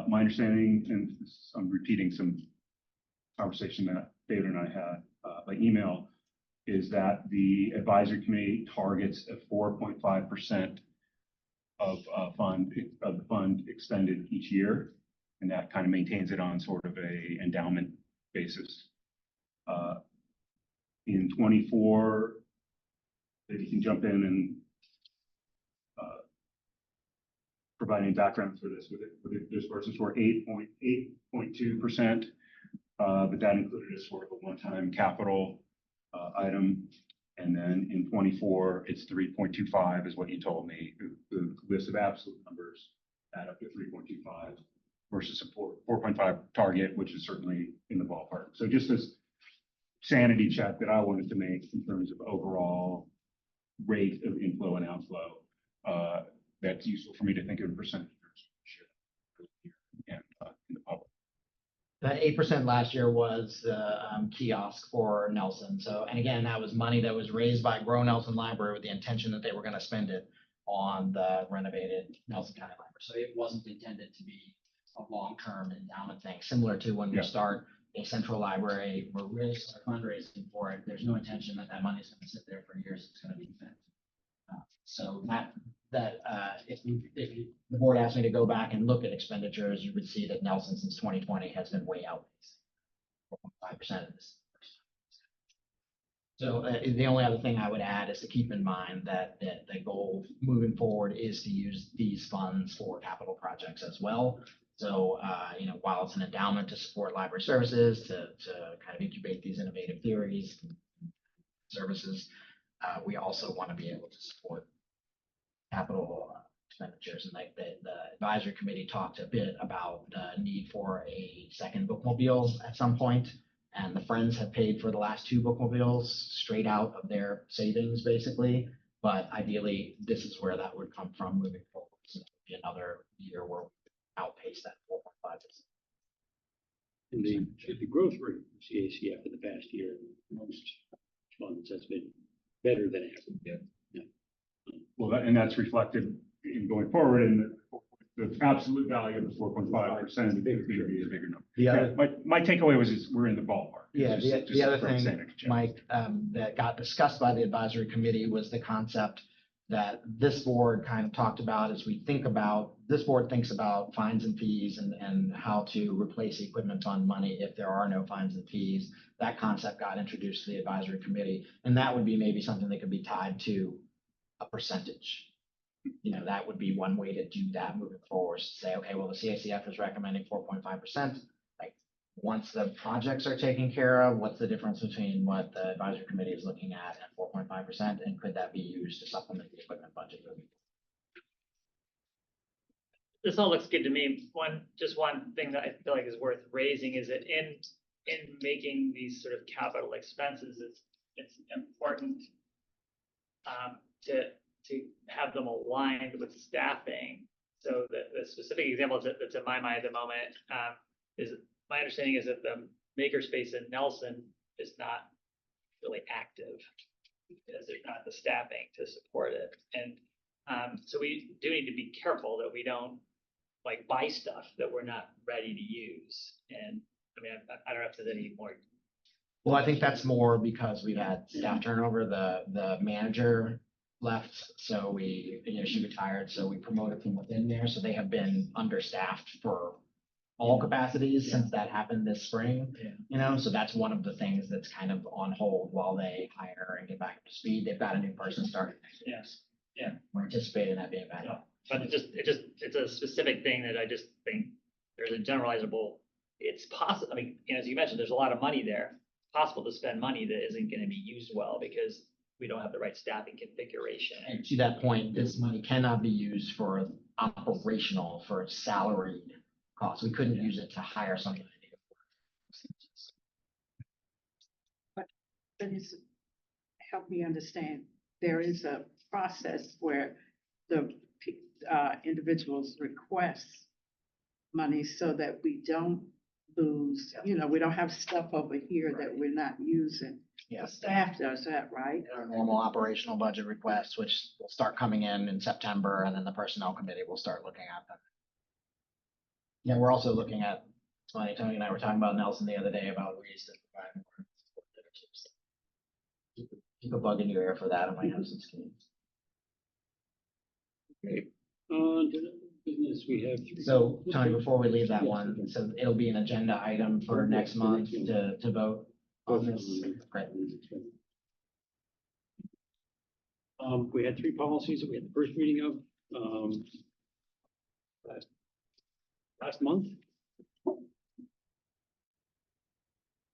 My understanding, and I'm repeating some conversation that David and I had by email, is that the advisory committee targets a 4.5% of the fund expended each year, and that kind of maintains it on sort of a endowment basis. In 24, if you can jump in and provide any background for this, with it disbursements were 8.2%, but that included a sort of a one-time capital item. And then in 24, it's 3.25 is what you told me. The list of absolute numbers add up to 3.25 versus a 4.5 target, which is certainly in the ballpark. So just this sanity check that I wanted to make in terms of overall rate of inflow and outflow, that's useful for me to think of in percentage and in the public. The 8% last year was the kiosk for Nelson. So, and again, that was money that was raised by Grow Nelson Library with the intention that they were going to spend it on the renovated Nelson County Library. So it wasn't intended to be a long-term endowment thing, similar to when we Yeah. start a central library, we're really start fundraising for it. There's no intention that that money is going to sit there for years. It's going to be spent. So if the board asked me to go back and look at expenditures, you would see that Nelson since 2020 has been way outpacing 4.5% of this. So the only other thing I would add is to keep in mind that the goal moving forward is to use these funds for capital projects as well. So, while it's an endowment to support library services, to kind of incubate these innovative theories, and services, we also want to be able to support capital expenditures. And like the advisory committee talked a bit about the need for a second bookmobile at some point. And the Friends have paid for the last two bookmobiles straight out of their savings, basically. But ideally, this is where that would come from moving forward. So that would be another year where we outpace that 4.5%. And the growth rate of CACF in the past year, most funds has been better than average. Well, and that's reflected in going forward in the absolute value of the 4.5% is going to be a bigger number. The other, My takeaway was is we're in the ballpark. yeah, the other thing, representing each other. Mike, that got discussed by the advisory committee was the concept that this board kind of talked about as we think about, this board thinks about fines and fees and how to replace equipment fund money if there are no fines and fees. That concept got introduced to the advisory committee, and that would be maybe something that could be tied to a percentage. You know, that would be one way to do that moving forward. Say, okay, well, the CACF is recommending 4.5%. Like, once the projects are taken care of, what's the difference between what the advisory committee is looking at and 4.5%? And could that be used to supplement the equipment budget moving? This all looks good to me. One thing that I feel like is worth raising is that in making these sort of capital expenses, it's important to have them aligned with staffing. So the specific example that's in my mind at the moment is my understanding is that the makerspace in Nelson is not really active because there's not the staffing to support it. And so we do need to be careful that we don't like buy stuff that we're not ready to use. And I mean, I don't know if there's any more. Well, I think that's more because we've had staff turnover. The manager left, so she retired, so we promoted from within there. So they have been understaffed for all capacities since that happened this spring. Yeah. So that's one of the things that's kind of on hold while they hire and get back up to speed. They've got a new person starting next week. Yes. Yeah. We're anticipating that being back Yeah. up. But it's a specific thing that I just think there's a generalizable, it's possible, I mean, as you mentioned, there's a lot of money there. It's possible to spend money that isn't going to be used well because we don't have the right staffing configuration. And to that point, this money cannot be used for operational, for salaried costs. We couldn't use it to hire somebody. But it's, help me understand, there is a process where the individuals request money so that we don't lose, we don't have stuff over here that we're not using. Yes. Staff does that, right? Our normal operational budget requests, which will start coming in September, and then the personnel committee will start looking at them. Yeah, we're also looking at, it's funny, Tony and I were talking about Nelson the other day about ways to provide more support there too. So keep a bug in your ear for that. I might have some schemes. Okay, on to the business we have. So Tony, before we leave that one, so it'll be an agenda item for next month to vote on this. Great. We had three policies that we had the first reading of, last month.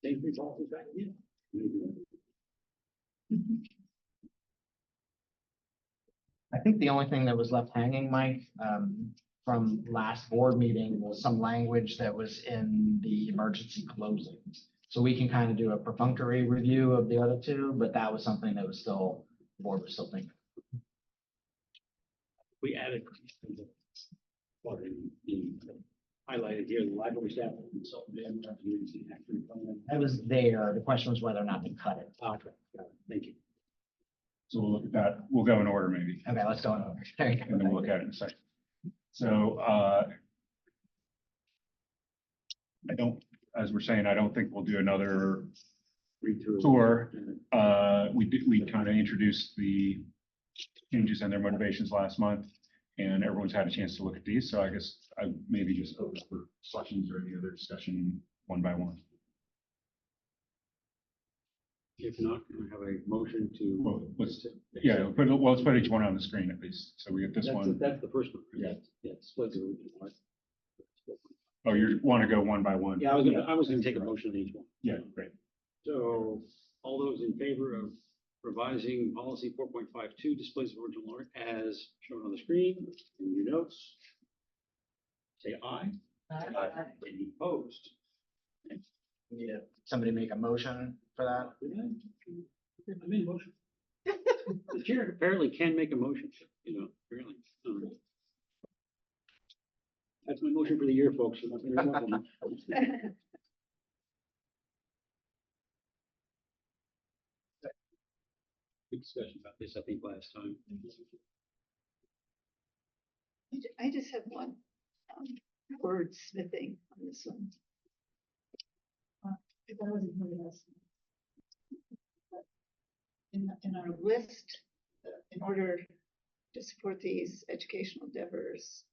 Same three policies back again. I think the only thing that was left hanging, Mike, from last board meeting was some language that was in the emergency closings. So we can kind of do a perfunctory review of the other two, but that was something that was still, the board was still thinking. We added highlighted here, the library staff. That was there. The question was whether or not to cut it. Okay, got it. Thank you. So we'll look at that. We'll go in order maybe, Okay, let's go on over. There you go. and then we'll look at it in a second. So I don't, as we're saying, I don't think we'll do another Read through. tour. We kind of introduced the changes and their motivations last month, and everyone's had a chance to look at these. So I guess I maybe just open for questions or any other discussion one by one. If not, can I have a motion to? Well, let's put each one on the screen at least. So we get this one. That's the first one. Yeah. Yeah, split the original one. Oh, you want to go one by one? Yeah, I was gonna take a motion on each one. Yeah, great. So all those in favor of revising policy 4.52 displays of original art as shown on the screen in your notes. Say aye. Any opposed? Need somebody make a motion for that? I made a motion. The chair apparently can make a motion, apparently. That's my motion for the year, folks. You're not very welcome. Good discussion about this, I think, last time. I just have one wordsmithing on this one. If I wasn't really listening. In our list, in order to support these educational endeavors,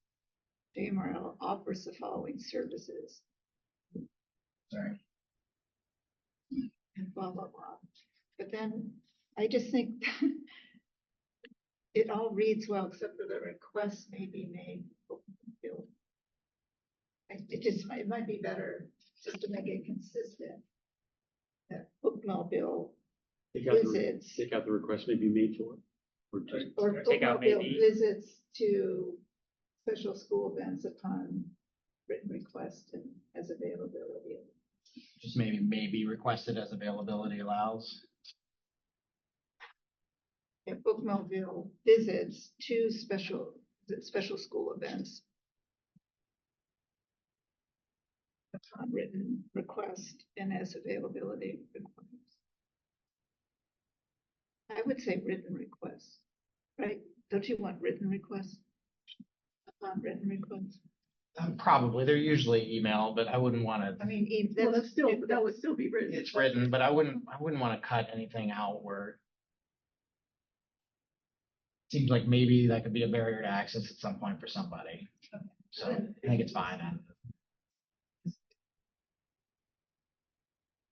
JMRL offers the following services. Sorry. And blah, blah, blah. But then I just think it all reads well, except for the request may be made. It might be better just to make it consistent. That bookmobile Take out the, visits take out the request may be made for. Or just, or Take out bookmobile maybe. visits to special school events upon written request and as availability. Just maybe requested as availability allows. Yeah, bookmobile visits to special school events upon written request and as availability requires. I would say written request, right? Don't you want written requests? Upon written request. Probably, they're usually email, but I wouldn't want to, I mean, That would still be written. it's written, but I wouldn't want to cut anything out where seems like maybe that could be a barrier to access at some point for somebody. So I think it's fine.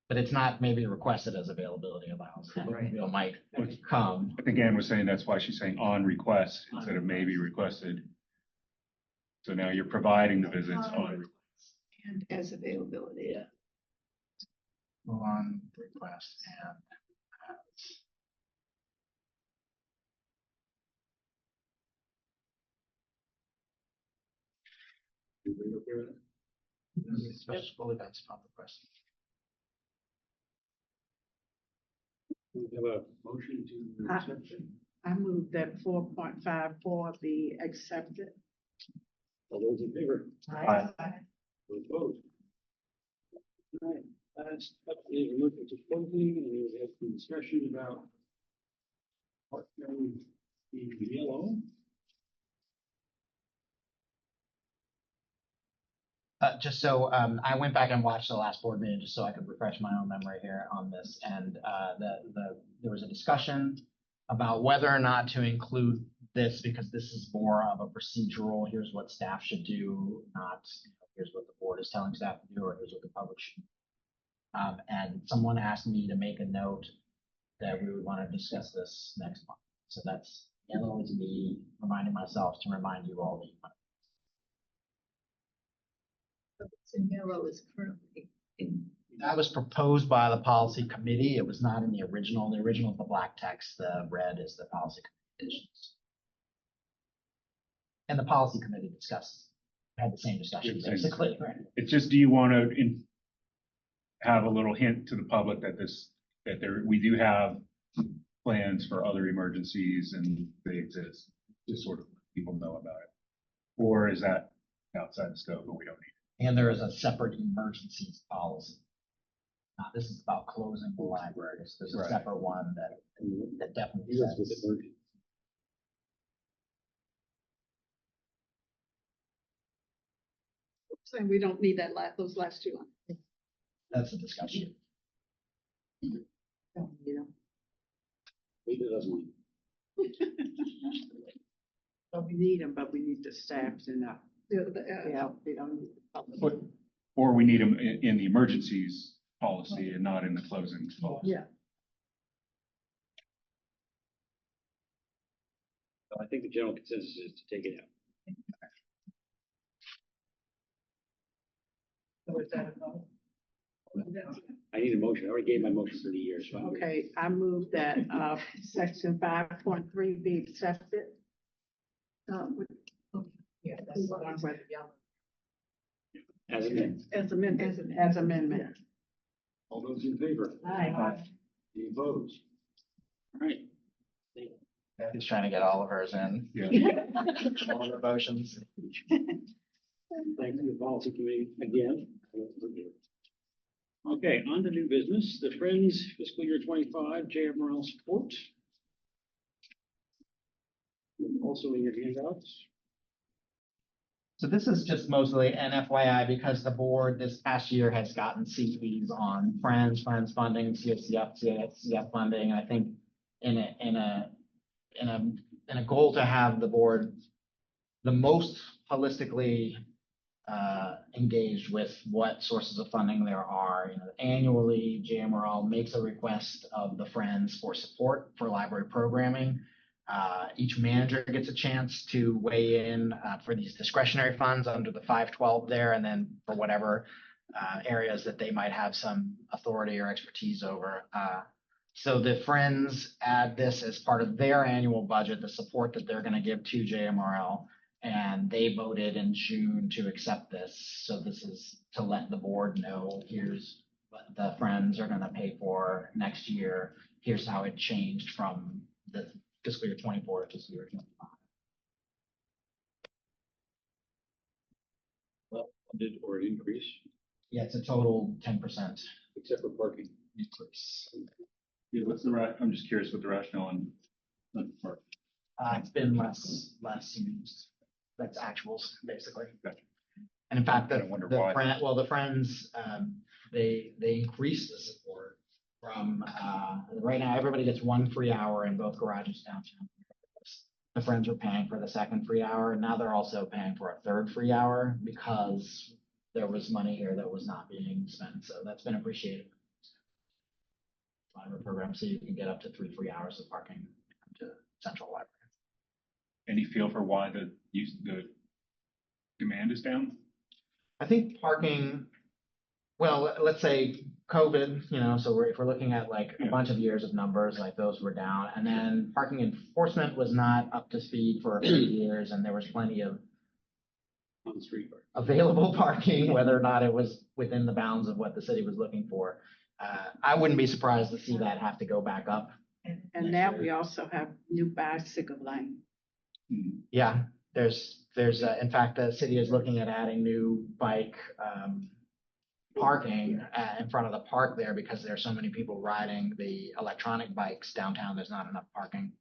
But it's not maybe requested as availability allows. Right. It might come. I think Ann was saying that's why she's saying on request instead of maybe requested. So now you're providing the visits on request. and as availability. Yeah. On request and as. everybody okay with that? Special school events upon request. We have a motion to accept it. I move that 4.54 be accepted. All those in favor? Aye. Those opposed? All right, last up is a look at the closing, and we have some discussion about partnering in yellow. Just so I went back and watched the last board meeting just so I could refresh my own memory here on this. And there was a discussion about whether or not to include this because this is more of a procedural. Here's what staff should do, not here's what the board is telling staff to do, or here's what the public should do. And someone asked me to make a note that we would want to discuss this next month. So that's yellow is me reminding myself to remind you all that you want. What's in yellow is currently in. That was proposed by the policy committee. It was not in the original. The original is the black text. The red is the policy conditions. And the policy committee had the same discussion Yeah, same. basically. Right? It's just, do you want to have a little hint to the public that we do have plans for other emergencies and they exist, just sort of let people know about it? Or is that outside the scope and we don't need And there is a separate emergencies policy. This is about closing the libraries. There's a Right. separate one that definitely Yours with says. emergency. Saying we don't need those last two. That's a discussion. Don't need 'em. Leave it as one. But we need them, but we need the staff to know. Yeah, we don't need the public. it. Or we need them in the emergencies policy and not in the closing policy. Yeah. So I think the general consensus is to take it out. So is that a vote? I need a motion. I already gave my motion for the year, so. I'm good. Okay, I move that, section 5.3 be accepted. With- Yeah, that's the one where the yellow. As amended. As amendment, as amendment. All those in favor? Aye. Any opposed? All right. He's trying to get all of hers in. Yeah. All the motions. Thank you, policy committee, again. Okay, on to new business, the Friends fiscal year 25 JMRL support. Also in your handouts. So this is just mostly an FYI because the board this past year has gotten CPs on Friends funding, CFCF funding. And I think in a goal to have the board the most holistically engaged with what sources of funding there are. Annually, JMRL makes a request of the Friends for support for library programming. Each manager gets a chance to weigh in for these discretionary funds under the 512 there, and then for whatever areas that they might have some authority or expertise over. So the Friends add this as part of their annual budget, the support that they're going to give to JMRL. And they voted in June to accept this. So this is to let the board know, here's what the Friends are going to pay for next year. Here's how it changed from the fiscal year 24 to fiscal year 25. Well, did or an increase, Yeah, it's a total 10% except for parking. increase. Yeah, I'm just curious what the rationale on the part. It's been less used. That's actuals, basically. Gotcha. And in fact, I wonder why. the Friends, they increased the support from, right now, everybody gets 1 free hour in both garages downtown. The Friends were paying for the 2nd free hour. Now they're also paying for a 3rd free hour because there was money here that was not being spent. So that's been appreciated. Library program, so you can get up to 3 free hours of parking to Central Library. Any feel for why the demand is down? I think parking, well, let's say COVID, so if we're looking at like a bunch of years of numbers, like those were down. And then parking enforcement was not up to speed for a few years, and there was plenty of On the street. available parking, whether or not it was within the bounds of what the city was looking for. I wouldn't be surprised to see that have to go back up. And now we also have new bicycle lane. Yeah, there's, in fact, the city is looking at adding new bike, parking in front of the park there because there's so many people riding the electronic bikes downtown. There's not enough parking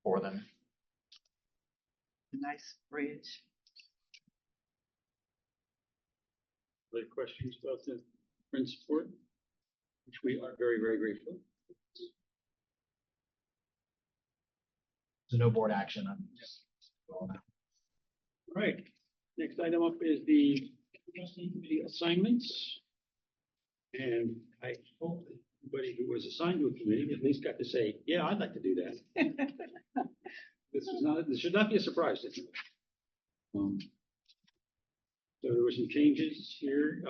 for them. Nice bridge. Other questions about the Friends support? Which we are very, very grateful. So no board action on this. All right, next item up is the trustee committee assignments. And I hope that everybody who was assigned to a committee at least got to say, yeah, I'd like to do that. This should not be a surprise to you. So there were some changes here.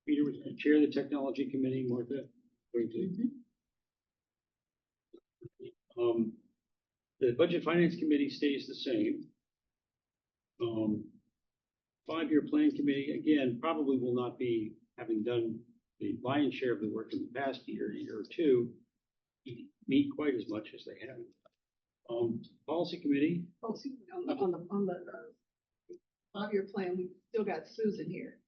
Peter was the chair of the technology committee, Martha. The budget finance committee stays the same. 5-year plan committee, again, probably will not be, having done the lion's share of the work in the past year or two, meet quite as much as they have. Policy committee, Oh, see, on the 5-year plan, we still got Susan here.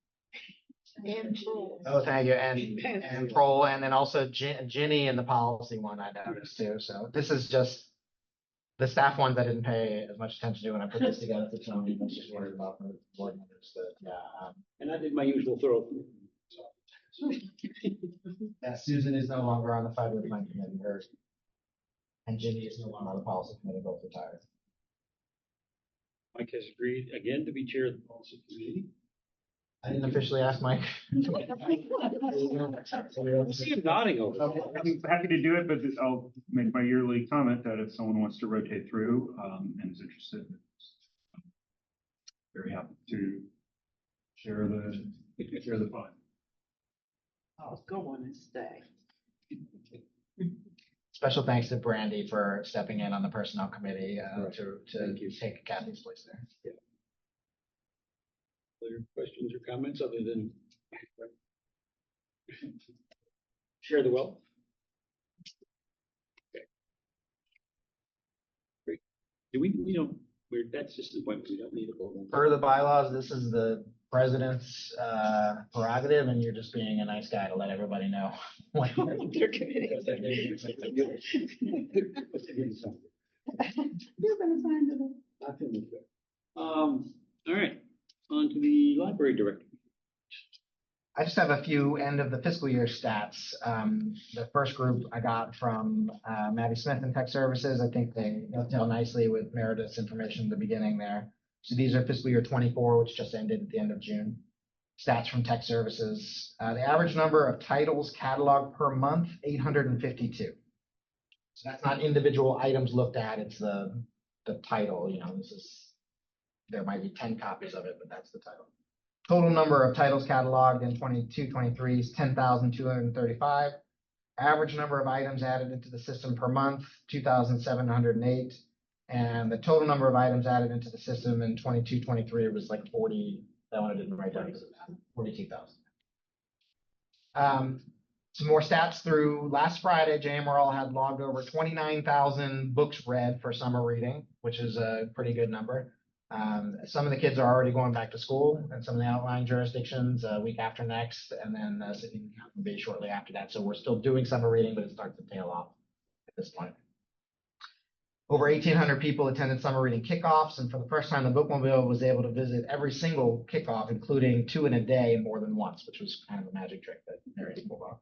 And Joel. Oh, thank you. And Prohl, and then also Ginny in the policy one I noticed too. So this is just the staff ones I didn't pay as much attention to when I put this together for Tony. I was just worried about the board members, but yeah. and I did my usual thorough. Susan is no longer on the 5-year plan committee, and Ginny is no longer on the policy committee, both retired. Mike has agreed again to be chair of the policy committee. I didn't officially ask Mike. I see him nodding over there. I'm happy to do it, but I'll make my yearly comment that if someone wants to rotate through and is interested, very happy to share the fun. Oh, go on and stay. Special thanks to Brandy for stepping in on the personnel committee Right. to Thank you. take Kathy's place there. Other questions or comments other than share the wealth? Okay. Great. Do that's just the point, we don't need a vote on. Per the bylaws, this is the president's prerogative, and you're just being a nice guy to let everybody know. Their committee. You're gonna sign it. All right, on to the library director. I just have a few end of the fiscal year stats. The first group I got from Maddie Smith in Tech Services. I think they dovetail nicely with Meredith's information at the beginning there. So these are fiscal year 24, which just ended at the end of June. Stats from Tech Services. The average number of titles cataloged per month, 852. So that's not individual items looked at, it's the title, there might be 10 copies of it, but that's the title. Total number of titles cataloged in 22-23 is 10,235. Average number of items added into the system per month, 2,708. And the total number of items added into the system in 22-23 was like 40, that one I didn't write down, 42,000. Some more stats through last Friday, JMRL had logged over 29,000 books read for summer reading, which is a pretty good number. Some of the kids are already going back to school and some of the outlying jurisdictions a week after next, and then Sydney will be shortly after that. So we're still doing summer reading, but it starts to tail off at this point. Over 1,800 people attended summer reading kickoffs, and for the first time, the Bookmobile was able to visit every single kickoff, including 2 in a day more than once, which was kind of a magic trick that Meredith pulled off.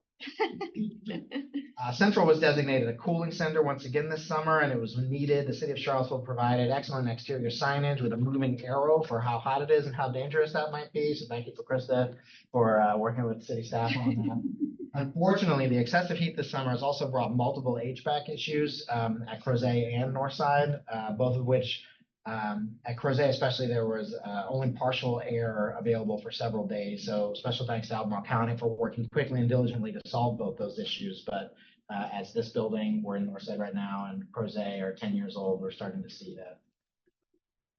Central was designated a cooling center once again this summer, and it was needed. The city of Charlottesville provided excellent exterior signage with a moving arrow for how hot it is and how dangerous that might be. So thank you for Krista for working with city staff on that. Unfortunately, the excessive heat this summer has also brought multiple HVAC issues at Crozet and Northside, both of which at Crozet especially, there was only partial air available for several days. So special thanks to Albemarle County for working quickly and diligently to solve both those issues. But as this building, we're in Northside right now, and Crozet are 10 years old, we're starting to see that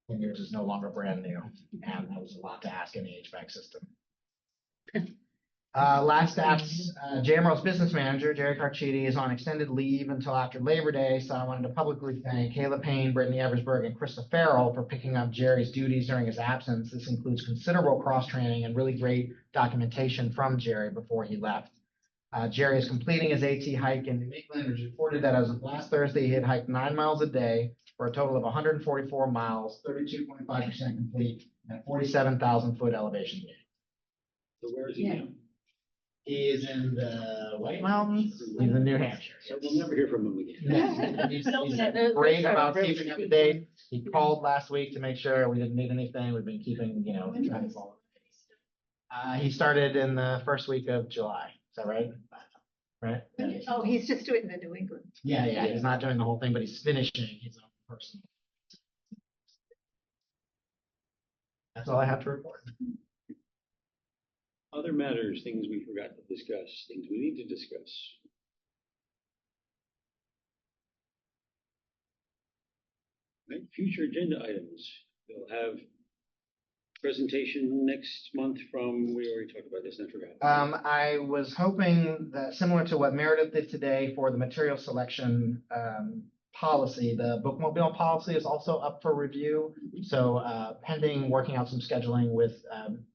10 years is no longer brand new. And that was a lot to ask in the HVAC system. Last stats, JMRL's business manager, Jerry Carchidi, is on extended leave until after Labor Day, so I wanted to publicly thank Kayla Payne, Brittany Eversberg, and Krista Farrell for picking up Jerry's duties during his absence. This includes considerable cross-training and really great documentation from Jerry before he left. Jerry is completing his AT hike in New England, which reported that as of last Thursday, he had hiked 9 miles a day for a total of 144 miles, 32.5% complete, and 47,000 foot elevation gain. So where is he now? He is in the White Mountains. He's in New Hampshire. So we'll never hear from him again. He's great about keeping up to date. He called last week to make sure we didn't need anything. We've been keeping, trying to follow. He started in the first week of July. Is that right? Right? Yeah. Oh, he's just doing the New England. Yeah. He's not doing the whole thing, but he's finishing his own personal. That's all I have to report. Other matters, things we forgot to discuss, things we need to discuss. Right, future agenda items. We'll have presentation next month from, we already talked about this, and I forgot. I was hoping that similar to what Meredith did today for the material selection policy, the bookmobile policy is also up for review. So pending working out some scheduling with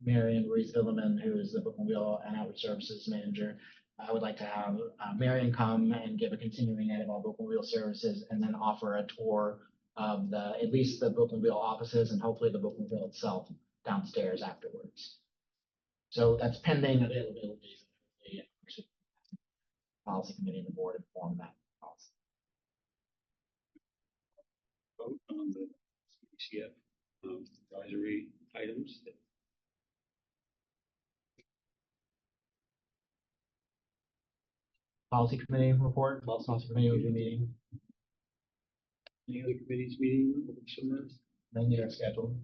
Marion Ruiz-Villeman, who is the bookmobile and outreach services manager, I would like to have Marion come and give a continuing ed of all bookmobile services and then offer a tour of at least the bookmobile offices and hopefully the bookmobile itself downstairs afterwards. So that's pending availability. The policy committee and the board inform that policy. Vote on the CCF advisory items. Policy committee report. Policy committee will be meeting. Any other committees meeting over the summer? Then they're scheduled.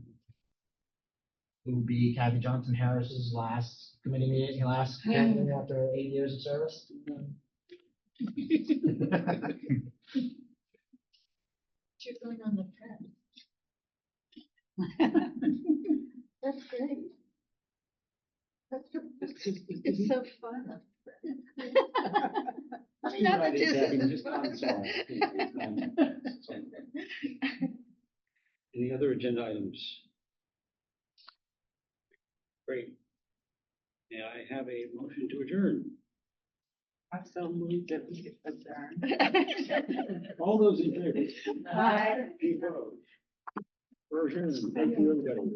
It would be Kathy Johnson Harris's last committee meeting, last meeting after 8 years of service. You're going on the pen. That's great. It's so fun. I mean, not Right, just. Kathy, just console. Any other agenda items? Great. May I have a motion to adjourn? I so moved that we get adjourned. All those in favor? Aye. Any opposed? We're adjourned. Thank you, everybody.